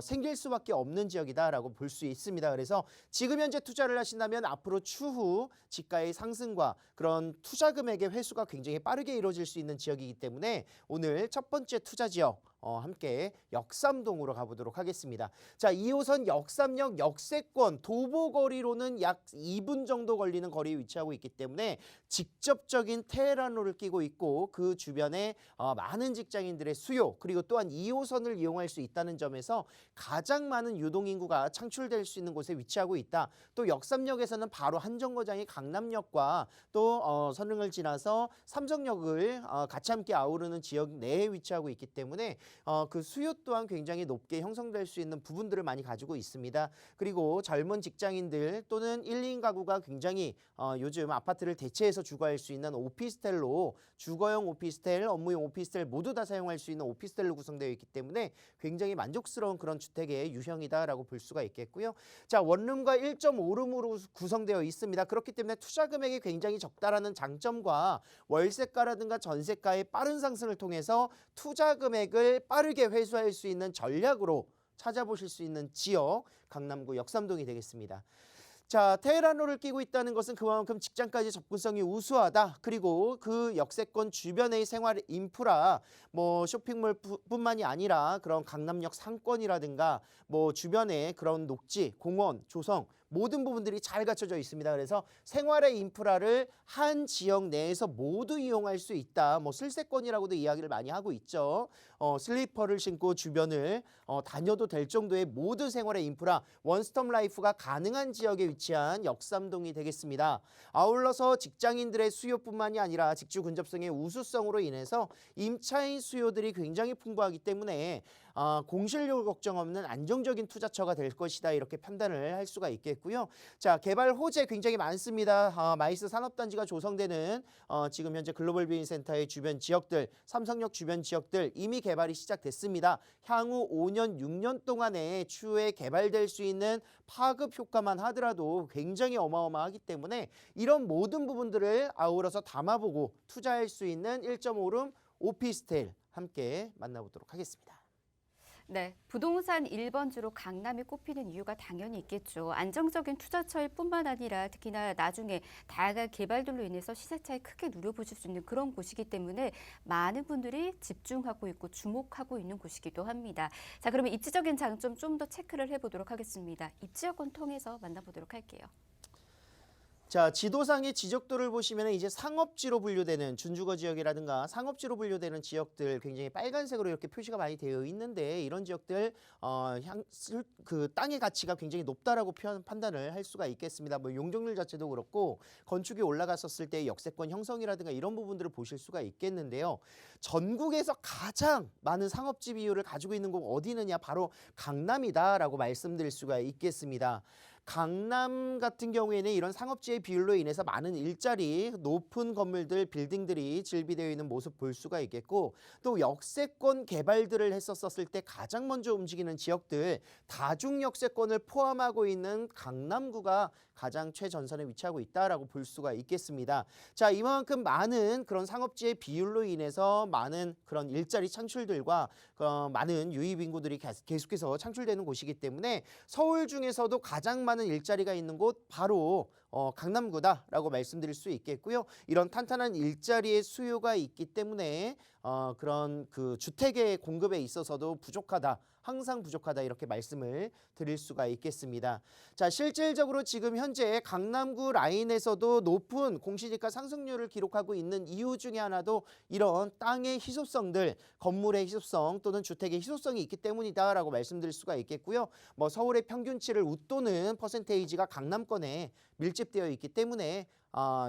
생길 수밖에 없는 지역이다라고 볼 수 있습니다. 그래서 지금 현재 투자를 하신다면 앞으로 추후 지가의 상승과 그런 투자 금액의 회수가 굉장히 빠르게 이루어질 수 있는 지역이기 때문에 오늘 첫 번째 투자 지역 함께 역삼동으로 가보도록 하겠습니다. 자, 2호선 역삼역 역세권 도보거리로는 약 2분 정도 걸리는 거리에 위치하고 있기 때문에 직접적인 테헤란로를 끼고 있고 그 주변에 많은 직장인들의 수요 그리고 또한 2호선을 이용할 수 있다는 점에서 가장 많은 유동인구가 창출될 수 있는 곳에 위치하고 있다. 또 역삼역에서는 바로 한정거장이 강남역과 또 선릉을 지나서 삼성역을 같이 함께 아우르는 지역 내에 위치하고 있기 때문에 그 수요 또한 굉장히 높게 형성될 수 있는 부분들을 많이 가지고 있습니다. 그리고 젊은 직장인들 또는 1, 2인 가구가 굉장히 요즘 아파트를 대체해서 주거할 수 있는 오피스텔로 주거용 오피스텔, 업무용 오피스텔 모두 다 사용할 수 있는 오피스텔로 구성되어 있기 때문에 굉장히 만족스러운 그런 주택의 유형이다라고 볼 수가 있겠고요. 자, 원룸과 1.5룸으로 구성되어 있습니다. 그렇기 때문에 투자 금액이 굉장히 적다라는 장점과 월세가라든가 전세가의 빠른 상승을 통해서 투자 금액을 빠르게 회수할 수 있는 전략으로 찾아보실 수 있는 지역 강남구 역삼동이 되겠습니다. 자, 테헤란로를 끼고 있다는 것은 그만큼 직장까지 접근성이 우수하다. 그리고 그 역세권 주변의 생활 인프라, 뭐 쇼핑몰 뿐만이 아니라 그런 강남역 상권이라든가 뭐 주변에 그런 녹지, 공원, 조성 모든 부분들이 잘 갖춰져 있습니다. 그래서 생활의 인프라를 한 지역 내에서 모두 이용할 수 있다. 뭐 슬세권이라고도 이야기를 많이 하고 있죠. 슬리퍼를 신고 주변을 다녀도 될 정도의 모든 생활의 인프라, 원스톱 라이프가 가능한 지역에 위치한 역삼동이 되겠습니다. 아울러서 직장인들의 수요뿐만이 아니라 직주 근접성의 우수성으로 인해서 임차인 수요들이 굉장히 풍부하기 때문에 공실률 걱정 없는 안정적인 투자처가 될 것이다 이렇게 판단을 할 수가 있겠고요. 자, 개발 호재 굉장히 많습니다. 마이스 산업단지가 조성되는 지금 현재 글로벌 비행센터의 주변 지역들, 삼성역 주변 지역들 이미 개발이 시작됐습니다. 향후 5년, 6년 동안에 추후에 개발될 수 있는 파급 효과만 하더라도 굉장히 어마어마하기 때문에 이런 모든 부분들을 아우러서 담아보고 투자할 수 있는 1.5룸 오피스텔 함께 만나보도록 하겠습니다. 네, 부동산 1번지로 강남이 꼽히는 이유가 당연히 있겠죠. 안정적인 투자처일 뿐만 아니라 특히나 나중에 다양한 개발들로 인해서 시세 차익 크게 누려보실 수 있는 그런 곳이기 때문에 많은 분들이 집중하고 있고 주목하고 있는 곳이기도 합니다. 자, 그러면 입지적인 장점 좀 더 체크를 해보도록 하겠습니다. 입지여권 통해서 만나보도록 할게요. 자, 지도상의 지적도를 보시면 이제 상업지로 분류되는 준주거 지역이라든가 상업지로 분류되는 지역들 굉장히 빨간색으로 이렇게 표시가 많이 되어 있는데 이런 지역들 그 땅의 가치가 굉장히 높다라고 판단을 할 수가 있겠습니다. 뭐 용적률 자체도 그렇고 건축이 올라갔었을 때 역세권 형성이라든가 이런 부분들을 보실 수가 있겠는데요. 전국에서 가장 많은 상업지 비율을 가지고 있는 곳 어디느냐, 바로 강남이다라고 말씀드릴 수가 있겠습니다. 강남 같은 경우에는 이런 상업지의 비율로 인해서 많은 일자리, 높은 건물들, 빌딩들이 질비되어 있는 모습 볼 수가 있겠고, 또 역세권 개발들을 했었을 때 가장 먼저 움직이는 지역들, 다중 역세권을 포함하고 있는 강남구가 가장 최전선에 위치하고 있다라고 볼 수가 있겠습니다. 자, 이만큼 많은 그런 상업지의 비율로 인해서 많은 그런 일자리 창출들과 많은 유입 인구들이 계속해서 창출되는 곳이기 때문에 서울 중에서도 가장 많은 일자리가 있는 곳 바로 강남구다라고 말씀드릴 수 있겠고요. 이런 탄탄한 일자리의 수요가 있기 때문에 그런 그 주택의 공급에 있어서도 부족하다, 항상 부족하다 이렇게 말씀을 드릴 수가 있겠습니다. 자, 실질적으로 지금 현재 강남구 라인에서도 높은 공시지가 상승률을 기록하고 있는 이유 중에 하나도 이런 땅의 희소성들, 건물의 희소성 또는 주택의 희소성이 있기 때문이다라고 말씀드릴 수가 있겠고요. 뭐 서울의 평균치를 웃도는 퍼센테이지가 강남권에 밀집되어 있기 때문에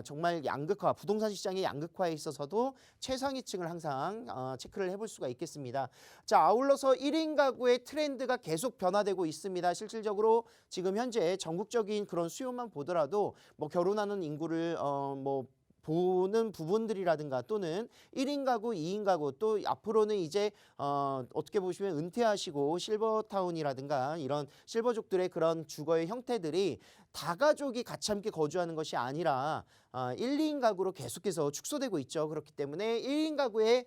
정말 양극화, 부동산 시장의 양극화에 있어서도 최상위층을 항상 체크를 해볼 수가 있겠습니다. 자, 아울러서 1인 가구의 트렌드가 계속 변화되고 있습니다. 실질적으로 지금 현재 전국적인 그런 수요만 보더라도 뭐 결혼하는 인구를 보는 부분들이라든가 또는 1인 가구, 2인 가구, 또 앞으로는 이제 어떻게 보시면 은퇴하시고 실버타운이라든가 이런 실버족들의 그런 주거의 형태들이 다가족이 같이 함께 거주하는 것이 아니라 1, 2인 가구로 계속해서 축소되고 있죠. 그렇기 때문에 1인 가구의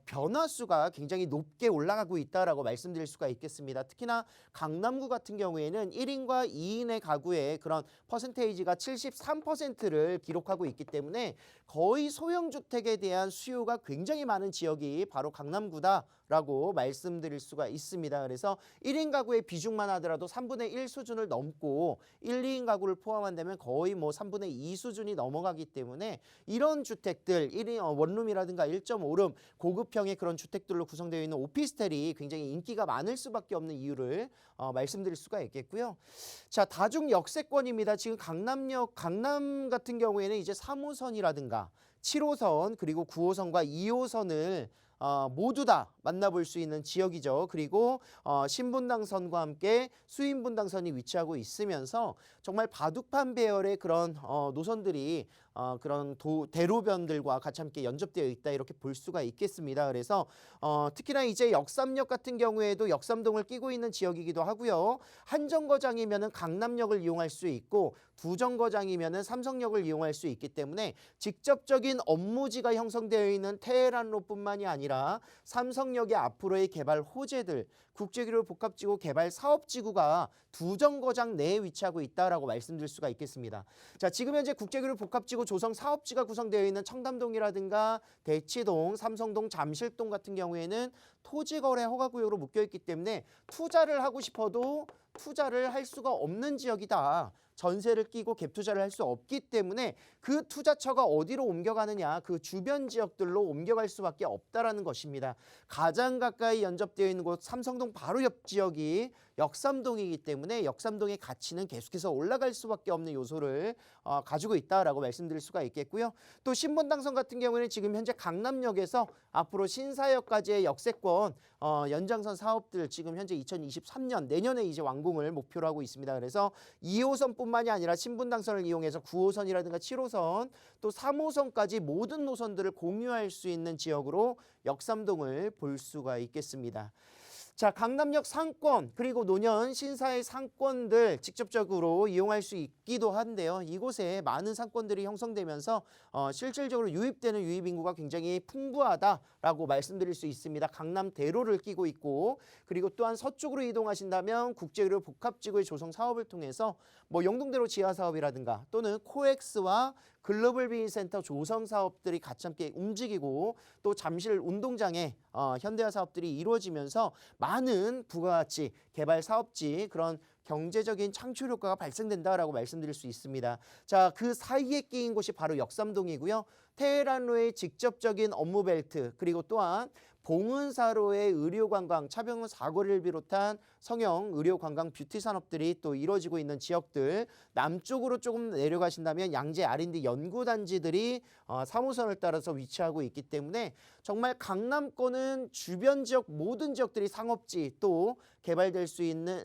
변화수가 굉장히 높게 올라가고 있다라고 말씀드릴 수가 있겠습니다. 특히나 강남구 같은 경우에는 1인과 2인의 가구의 그런 퍼센테이지가 73%를 기록하고 있기 때문에 거의 소형주택에 대한 수요가 굉장히 많은 지역이 바로 강남구다라고 말씀드릴 수가 있습니다. 그래서 1인 가구의 비중만 하더라도 3분의 1 수준을 넘고 1, 2인 가구를 포함한다면 거의 뭐 3분의 2 수준이 넘어가기 때문에 이런 주택들, 1인 원룸이라든가 1.5룸 고급형의 그런 주택들로 구성되어 있는 오피스텔이 굉장히 인기가 많을 수밖에 없는 이유를 말씀드릴 수가 있겠고요. 자, 다중 역세권입니다. 지금 강남 같은 경우에는 이제 3호선이라든가 7호선 그리고 9호선과 2호선을 모두 다 만나볼 수 있는 지역이죠. 그리고 신분당선과 함께 수인분당선이 위치하고 있으면서 정말 바둑판 배열의 그런 노선들이 그런 대로변들과 같이 함께 연접되어 있다 이렇게 볼 수가 있겠습니다. 그래서 특히나 이제 역삼역 같은 경우에도 역삼동을 끼고 있는 지역이기도 하고요. 한 정거장이면은 강남역을 이용할 수 있고 두 정거장이면은 삼성역을 이용할 수 있기 때문에 직접적인 업무지가 형성되어 있는 테헤란로뿐만이 아니라 삼성역의 앞으로의 개발 호재들, 국제기술 복합지구 개발 사업지구가 두 정거장 내에 위치하고 있다라고 말씀드릴 수가 있겠습니다. 자, 지금 현재 국제기술 복합지구 조성 사업지가 구성되어 있는 청담동이라든가 대치동, 삼성동, 잠실동 같은 경우에는 토지거래 허가구역으로 묶여있기 때문에 투자를 하고 싶어도 투자를 할 수가 없는 지역이다. 전세를 끼고 갭 투자를 할 수 없기 때문에 그 투자처가 어디로 옮겨가느냐, 그 주변 지역들로 옮겨갈 수밖에 없다라는 것입니다. 가장 가까이 연접되어 있는 곳 삼성동 바로 옆 지역이 역삼동이기 때문에 역삼동의 가치는 계속해서 올라갈 수밖에 없는 요소를 가지고 있다라고 말씀드릴 수가 있겠고요. 또 신분당선 같은 경우에는 지금 현재 강남역에서 앞으로 신사역까지의 역세권 연장선 사업들 지금 현재 2023년 내년에 이제 완공을 목표로 하고 있습니다. 그래서 2호선뿐만이 아니라 신분당선을 이용해서 9호선이라든가 7호선 또 3호선까지 모든 노선들을 공유할 수 있는 지역으로 역삼동을 볼 수가 있겠습니다. 자, 강남역 상권 그리고 노년 신사의 상권들 직접적으로 이용할 수 있기도 한데요. 이곳에 많은 상권들이 형성되면서 실질적으로 유입되는 유입 인구가 굉장히 풍부하다라고 말씀드릴 수 있습니다. 강남 대로를 끼고 있고 그리고 또한 서쪽으로 이동하신다면 국제의료 복합지구의 조성 사업을 통해서 뭐 영동대로 지하 사업이라든가 또는 코엑스와 글로벌 비즈센터 조성 사업들이 같이 함께 움직이고 또 잠실 운동장에 현대화 사업들이 이루어지면서 많은 부가가치 개발 사업지 그런 경제적인 창출 효과가 발생된다라고 말씀드릴 수 있습니다. 자, 그 사이에 끼인 곳이 바로 역삼동이고요. 테헤란로의 직접적인 업무 벨트 그리고 또한 봉은사로의 의료관광, 차병원 사거리를 비롯한 성형, 의료관광, 뷰티 산업들이 또 이루어지고 있는 지역들 남쪽으로 조금 내려가신다면 양재 R&D 연구단지들이 3호선을 따라서 위치하고 있기 때문에 정말 강남권은 주변 지역 모든 지역들이 상업지 또 개발될 수 있는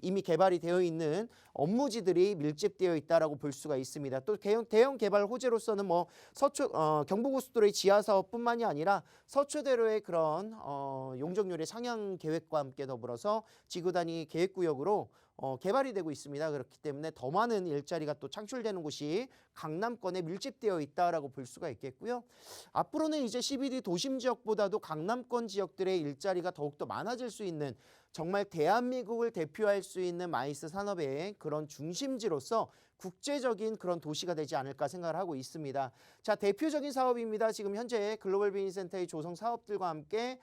이미 개발이 되어 있는 업무지들이 밀집되어 있다라고 볼 수가 있습니다. 또 대형 개발 호재로서는 뭐 경부고속도로의 지하 사업뿐만이 아니라 서초대로의 그런 용적률의 상향 계획과 함께 더불어서 지구 단위 계획구역으로 개발이 되고 있습니다. 그렇기 때문에 더 많은 일자리가 또 창출되는 곳이 강남권에 밀집되어 있다라고 볼 수가 있겠고요. 앞으로는 이제 CBD 도심 지역보다도 강남권 지역들의 일자리가 더욱더 많아질 수 있는 정말 대한민국을 대표할 수 있는 마이스 산업의 그런 중심지로서 국제적인 그런 도시가 되지 않을까 생각을 하고 있습니다. 자, 대표적인 사업입니다. 지금 현재 글로벌 비즈니스센터의 조성 사업들과 함께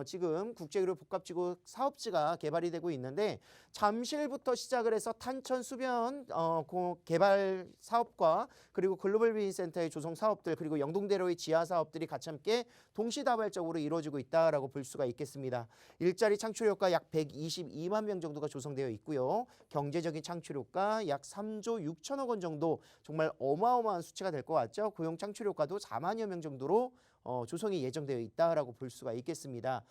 지금 국제의료 복합지구 사업지가 개발이 되고 있는데 잠실부터 시작을 해서 탄천 수변 개발 사업과 그리고 글로벌 비즈니스센터의 조성 사업들 그리고 영동대로의 지하 사업들이 같이 함께 동시다발적으로 이루어지고 있다라고 볼 수가 있겠습니다. 일자리 창출 효과 약 122만 명 정도가 조성되어 있고요. 경제적인 창출 효과 약 3조 6천억 원 정도 정말 어마어마한 수치가 될 것 같죠. 고용 창출 효과도 4만여 명 정도로 조성이 예정되어 있다라고 볼 수가 있겠습니다.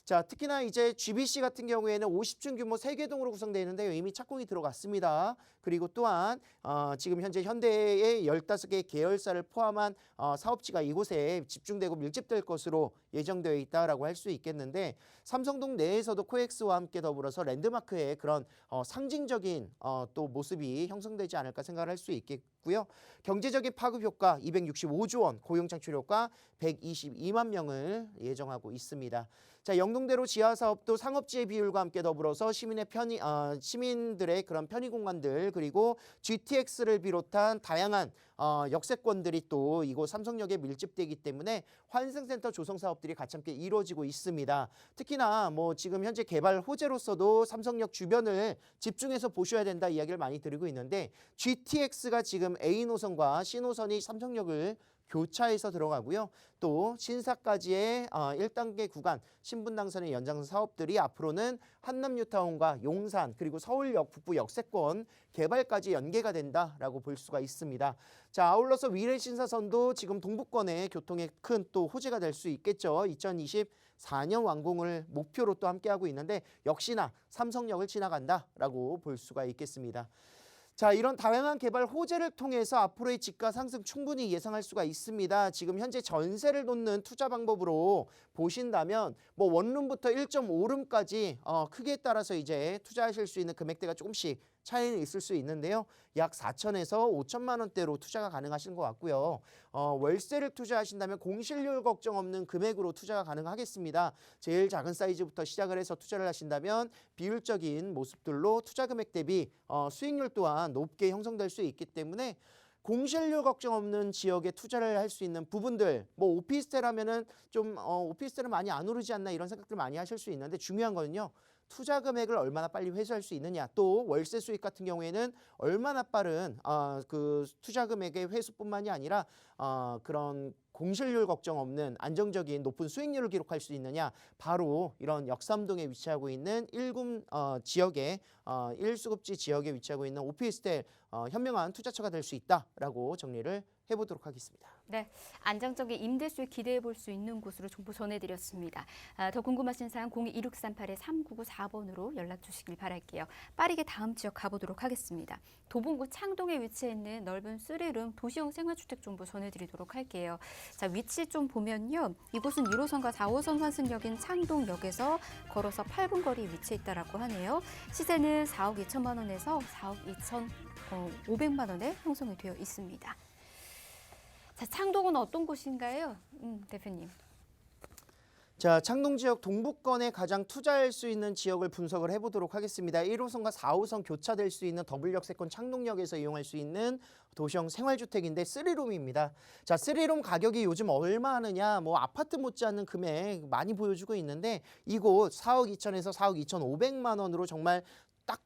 자, 특히나 이제 GBC 같은 경우에는 50층 규모 3개 동으로 구성되어 있는데요. 이미 착공이 들어갔습니다. 그리고 또한 지금 현재 현대의 15개 계열사를 포함한 사업지가 이곳에 집중되고 밀집될 것으로 예정되어 있다라고 할 수 있겠는데 삼성동 내에서도 코엑스와 함께 더불어서 랜드마크의 그런 상징적인 또 모습이 형성되지 않을까 생각을 할 수 있겠고요. 경제적인 파급 효과 265조 원, 고용 창출 효과 122만 명을 예정하고 있습니다. 자, 영동대로 지하 사업도 상업지의 비율과 함께 더불어서 시민들의 그런 편의 공간들 그리고 GTX를 비롯한 다양한 역세권들이 또 이곳 삼성역에 밀집되기 때문에 환승센터 조성 사업들이 같이 함께 이루어지고 있습니다. 특히나 뭐 지금 현재 개발 호재로서도 삼성역 주변을 집중해서 보셔야 된다 이야기를 많이 드리고 있는데 GTX가 지금 A 노선과 C 노선이 삼성역을 교차해서 들어가고요. 또 신사까지의 1단계 구간 신분당선의 연장선 사업들이 앞으로는 한남뉴타운과 용산 그리고 서울역 북부 역세권 개발까지 연계가 된다라고 볼 수가 있습니다. 자, 아울러서 위례신사선도 지금 동부권의 교통에 큰 또 호재가 될 수 있겠죠. 2024년 완공을 목표로 또 함께하고 있는데 역시나 삼성역을 지나간다라고 볼 수가 있겠습니다. 자, 이런 다양한 개발 호재를 통해서 앞으로의 집가 상승 충분히 예상할 수가 있습니다. 지금 현재 전세를 놓는 투자 방법으로 보신다면 뭐 원룸부터 1.5룸까지 크기에 따라서 이제 투자하실 수 있는 금액대가 조금씩 차이는 있을 수 있는데요. 약 4천에서 5천만 원대로 투자가 가능하신 것 같고요. 월세를 투자하신다면 공실률 걱정 없는 금액으로 투자가 가능하겠습니다. 제일 작은 사이즈부터 시작을 해서 투자를 하신다면 비율적인 모습들로 투자 금액 대비 수익률 또한 높게 형성될 수 있기 때문에 공실률 걱정 없는 지역에 투자를 할 수 있는 부분들, 뭐 오피스텔 하면은 좀 오피스텔은 많이 안 오르지 않나 이런 생각들 많이 하실 수 있는데 중요한 거는요. 투자 금액을 얼마나 빨리 회수할 수 있느냐, 또 월세 수익 같은 경우에는 얼마나 빠른 그 투자 금액의 회수뿐만이 아니라 그런 공실률 걱정 없는 안정적인 높은 수익률을 기록할 수 있느냐, 바로 이런 역삼동에 위치하고 있는 1군 지역에 1수급지 지역에 위치하고 있는 오피스텔 현명한 투자처가 될 수 있다라고 정리를 해보도록 하겠습니다. 네, 안정적인 임대 수익 기대해 볼 수 있는 곳으로 정보 전해드렸습니다. 더 궁금하신 사항 022638-3994번으로 연락 주시길 바랄게요. 빠르게 다음 지역 가보도록 하겠습니다. 도봉구 창동에 위치해 있는 넓은 3룸 도시형 생활주택 정보 전해드리도록 할게요. 자, 위치 좀 보면요. 이곳은 1호선과 4호선 환승역인 창동역에서 걸어서 8분 거리에 위치해 있다라고 하네요. 시세는 4억 2천만 원에서 4억 2,500만 원에 형성이 되어 있습니다. 자, 창동은 어떤 곳인가요? 대표님. 자, 창동 지역 동부권에 가장 투자할 수 있는 지역을 분석을 해보도록 하겠습니다. 1호선과 4호선 교차될 수 있는 더블 역세권 창동역에서 이용할 수 있는 도시형 생활주택인데 3룸입니다. 자, 3룸 가격이 요즘 얼마 하느냐, 뭐 아파트 못지않는 금액 많이 보여주고 있는데 이곳 4억 2천에서 4억 2,500만 원으로 정말 딱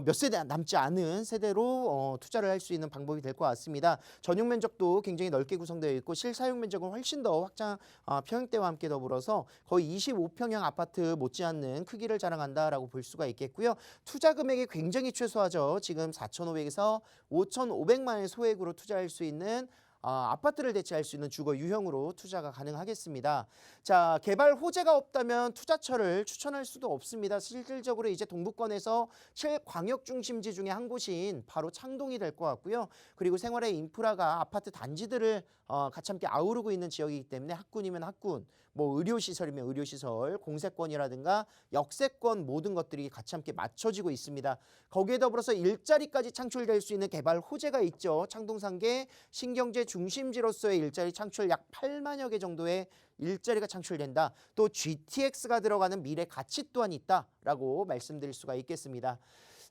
몇 세대 남지 않은 세대로 투자를 할 수 있는 방법이 될 것 같습니다. 전용 면적도 굉장히 넓게 구성되어 있고 실사용 면적은 훨씬 더 확장 평형대와 함께 더불어서 거의 25평형 아파트 못지않는 크기를 자랑한다라고 볼 수가 있겠고요. 투자 금액이 굉장히 최소하죠. 지금 4,500에서 5,500만 원의 소액으로 투자할 수 있는 아파트를 대체할 수 있는 주거 유형으로 투자가 가능하겠습니다. 자, 개발 호재가 없다면 투자처를 추천할 수도 없습니다. 실질적으로 이제 동부권에서 7광역 중심지 중에 한 곳인 바로 창동이 될 것 같고요. 그리고 생활의 인프라가 아파트 단지들을 같이 함께 아우르고 있는 지역이기 때문에 학군이면 학군, 뭐 의료시설이면 의료시설, 공세권이라든가 역세권 모든 것들이 같이 함께 맞춰지고 있습니다. 거기에 더불어서 일자리까지 창출될 수 있는 개발 호재가 있죠. 창동상계 신경제 중심지로서의 일자리 창출 약 8만여 개 정도의 일자리가 창출된다. 또 GTX가 들어가는 미래 가치 또한 있다라고 말씀드릴 수가 있겠습니다.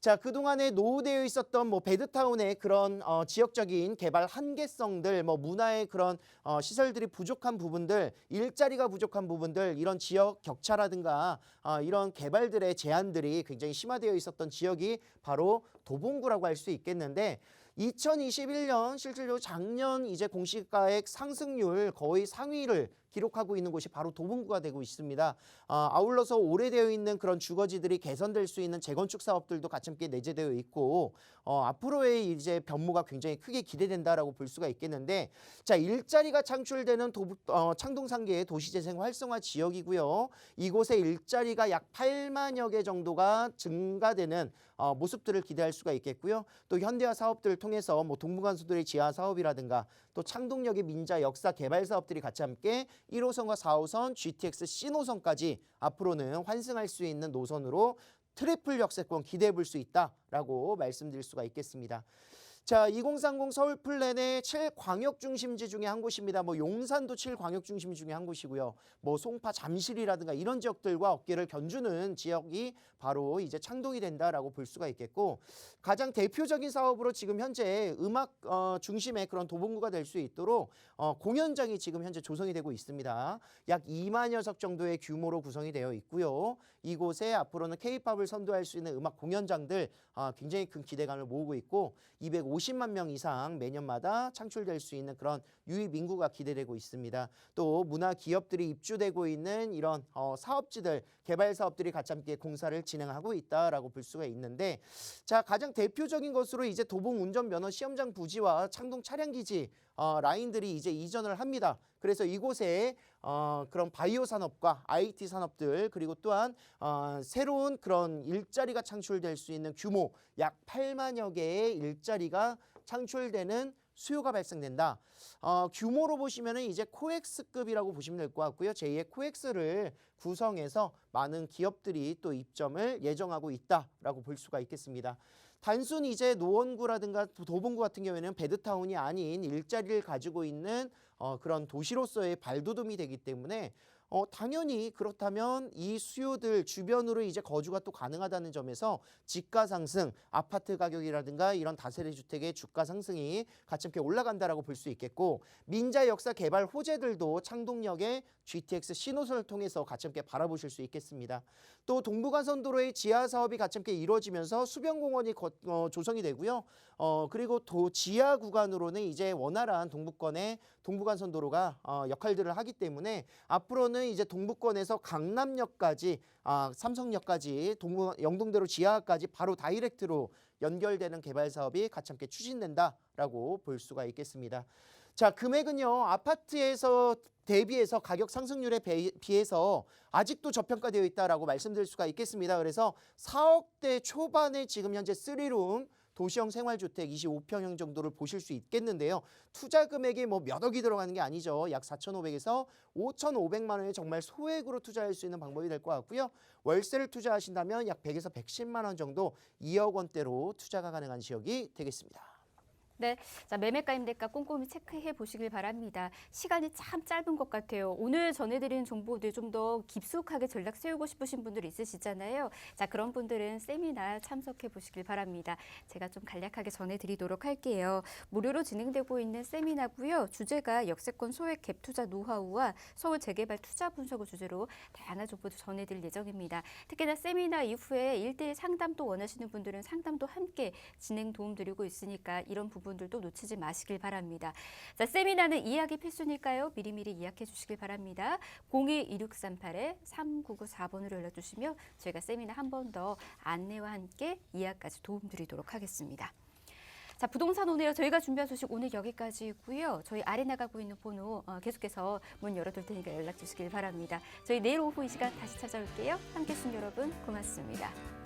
자, 그동안에 노후되어 있었던 뭐 베드타운의 그런 지역적인 개발 한계성들, 뭐 문화의 그런 시설들이 부족한 부분들, 일자리가 부족한 부분들, 이런 지역 격차라든가 이런 개발들의 제한들이 굉장히 심화되어 있었던 지역이 바로 도봉구라고 할 수 있겠는데 2021년 실질적으로 작년 이제 공시가액 상승률 거의 상위를 기록하고 있는 곳이 바로 도봉구가 되고 있습니다. 아울러서 오래되어 있는 그런 주거지들이 개선될 수 있는 재건축 사업들도 같이 함께 내재되어 있고 앞으로의 이제 변모가 굉장히 크게 기대된다라고 볼 수가 있겠는데 자, 일자리가 창출되는 창동 상계의 도시재생 활성화 지역이고요. 이곳의 일자리가 약 8만여 개 정도가 증가되는 모습들을 기대할 수가 있겠고요. 또 현대화 사업들을 통해서 뭐 동부간선도로의 지하 사업이라든가 또 창동역의 민자 역사 개발 사업들이 같이 함께 1호선과 4호선, GTX 신호선까지 앞으로는 환승할 수 있는 노선으로 트리플 역세권 기대해 볼 수 있다라고 말씀드릴 수가 있겠습니다. 자, 2030 서울 플랜의 7광역 중심지 중에 한 곳입니다. 뭐 용산도 7광역 중심지 중에 한 곳이고요. 뭐 송파, 잠실이라든가 이런 지역들과 어깨를 견주는 지역이 바로 이제 창동이 된다라고 볼 수가 있겠고 가장 대표적인 사업으로 지금 현재 음악 중심의 그런 도봉구가 될 수 있도록 공연장이 지금 현재 조성이 되고 있습니다. 약 2만여 석 정도의 규모로 구성이 되어 있고요. 이곳에 앞으로는 K-팝을 선도할 수 있는 음악 공연장들 굉장히 큰 기대감을 모으고 있고 250만 명 이상 매년마다 창출될 수 있는 그런 유입 인구가 기대되고 있습니다. 또 문화 기업들이 입주되고 있는 이런 사업지들, 개발 사업들이 같이 함께 공사를 진행하고 있다라고 볼 수가 있는데 자, 가장 대표적인 것으로 이제 도봉 운전면허 시험장 부지와 창동 차량기지 라인들이 이제 이전을 합니다. 그래서 이곳에 그런 바이오 산업과 IT 산업들 그리고 또한 새로운 그런 일자리가 창출될 수 있는 규모 약 8만여 개의 일자리가 창출되는 수요가 발생된다. 규모로 보시면은 이제 코엑스급이라고 보시면 될 것 같고요. 제2의 코엑스를 구성해서 많은 기업들이 또 입점을 예정하고 있다라고 볼 수가 있겠습니다. 단순히 이제 노원구라든가 도봉구 같은 경우에는 베드타운이 아닌 일자리를 가지고 있는 그런 도시로서의 발돋움이 되기 때문에 당연히 그렇다면 이 수요들 주변으로 이제 거주가 또 가능하다는 점에서 집가 상승, 아파트 가격이라든가 이런 다세대 주택의 주가 상승이 같이 함께 올라간다라고 볼 수 있겠고 민자 역사 개발 호재들도 창동역의 GTX 신호선을 통해서 같이 함께 바라보실 수 있겠습니다. 또 동부간선도로의 지하 사업이 같이 함께 이루어지면서 수변공원이 조성이 되고요. 그리고 지하 구간으로는 이제 원활한 동부권의 동부간선도로가 역할들을 하기 때문에 앞으로는 이제 동부권에서 강남역까지 삼성역까지 영동대로 지하까지 바로 다이렉트로 연결되는 개발 사업이 같이 함께 추진된다라고 볼 수가 있겠습니다. 자, 금액은요. 아파트에서 대비해서 가격 상승률에 비해서 아직도 저평가되어 있다라고 말씀드릴 수가 있겠습니다. 그래서 4억대 초반에 지금 현재 3룸 도시형 생활주택 25평형 정도를 보실 수 있겠는데요. 투자 금액이 뭐 몇 억이 들어가는 게 아니죠. 약 4,500에서 5,500만 원에 정말 소액으로 투자할 수 있는 방법이 될 것 같고요. 월세를 투자하신다면 약 100에서 110만 원 정도 2억 원대로 투자가 가능한 지역이 되겠습니다. 네, 자, 매매가 임대가 꼼꼼히 체크해 보시길 바랍니다. 시간이 참 짧은 것 같아요. 오늘 전해드리는 정보들 좀 더 깊숙하게 전략 세우고 싶으신 분들 있으시잖아요. 자, 그런 분들은 세미나 참석해 보시길 바랍니다. 제가 좀 간략하게 전해드리도록 할게요. 무료로 진행되고 있는 세미나고요. 주제가 역세권 소액 갭 투자 노하우와 서울 재개발 투자 분석을 주제로 다양한 정보도 전해드릴 예정입니다. 특히나 세미나 이후에 1대1 상담도 원하시는 분들은 상담도 함께 진행 도움드리고 있으니까 이런 부분들도 놓치지 마시길 바랍니다. 자, 세미나는 예약이 필수니까요. 미리미리 예약해 주시길 바랍니다. 02-2638-3994번으로 연락주시면 저희가 세미나 한 번 더 안내와 함께 예약까지 도움드리도록 하겠습니다. 자, 부동산 오네요. 저희가 준비한 소식 오늘 여기까지고요. 저희 아래 나가고 있는 번호 계속해서 문 열어둘 테니까 연락 주시길 바랍니다. 저희 내일 오후 이 시간 다시 찾아올게요. 함께해 주신 여러분 고맙습니다.